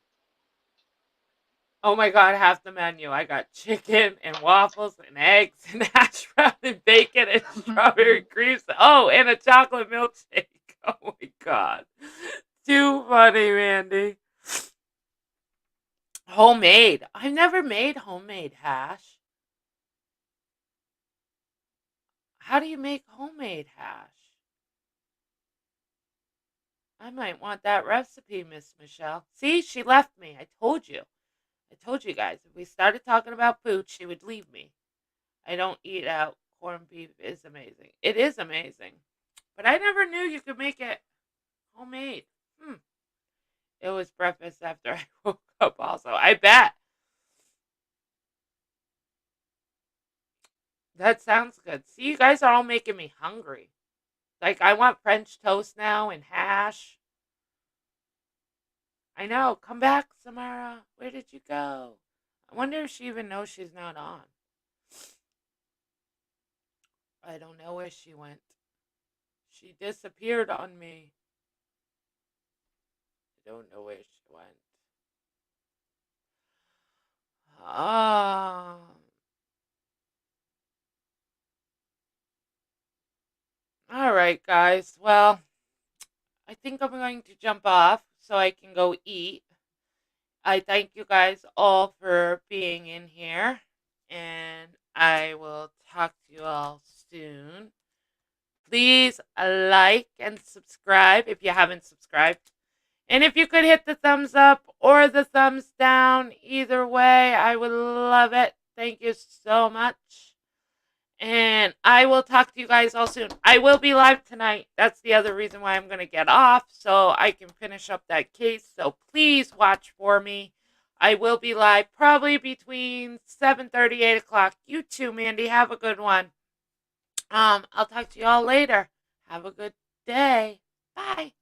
Oh my god, half the menu. I got chicken and waffles and eggs and hash brown and bacon and strawberry cream. Oh, and a chocolate milkshake. Oh my god. Too funny, Mandy. Homemade. I've never made homemade hash. How do you make homemade hash? I might want that recipe, Miss Michelle. See, she left me. I told you. I told you guys. If we started talking about food, she would leave me. I don't eat out. Corned beef is amazing. It is amazing. But I never knew you could make it homemade. Hmm. It was breakfast after I woke up, also. I bet. That sounds good. See, you guys are all making me hungry. Like, I want French toast now and hash. I know. Come back, Samara. Where did you go? I wonder if she even knows she's not on. I don't know where she went. She disappeared on me. I don't know where she went. Ah. All right, guys. Well, I think I'm going to jump off so I can go eat. I thank you guys all for being in here, and I will talk to you all soon. Please like and subscribe if you haven't subscribed. And if you could hit the thumbs up or the thumbs down, either way, I would love it. Thank you so much. And I will talk to you guys all soon. I will be live tonight. That's the other reason why I'm going to get off, so I can finish up that case. So please watch for me. I will be live probably between 7:30, 8 o'clock. You too, Mandy. Have a good one. I'll talk to you all later. Have a good day. Bye.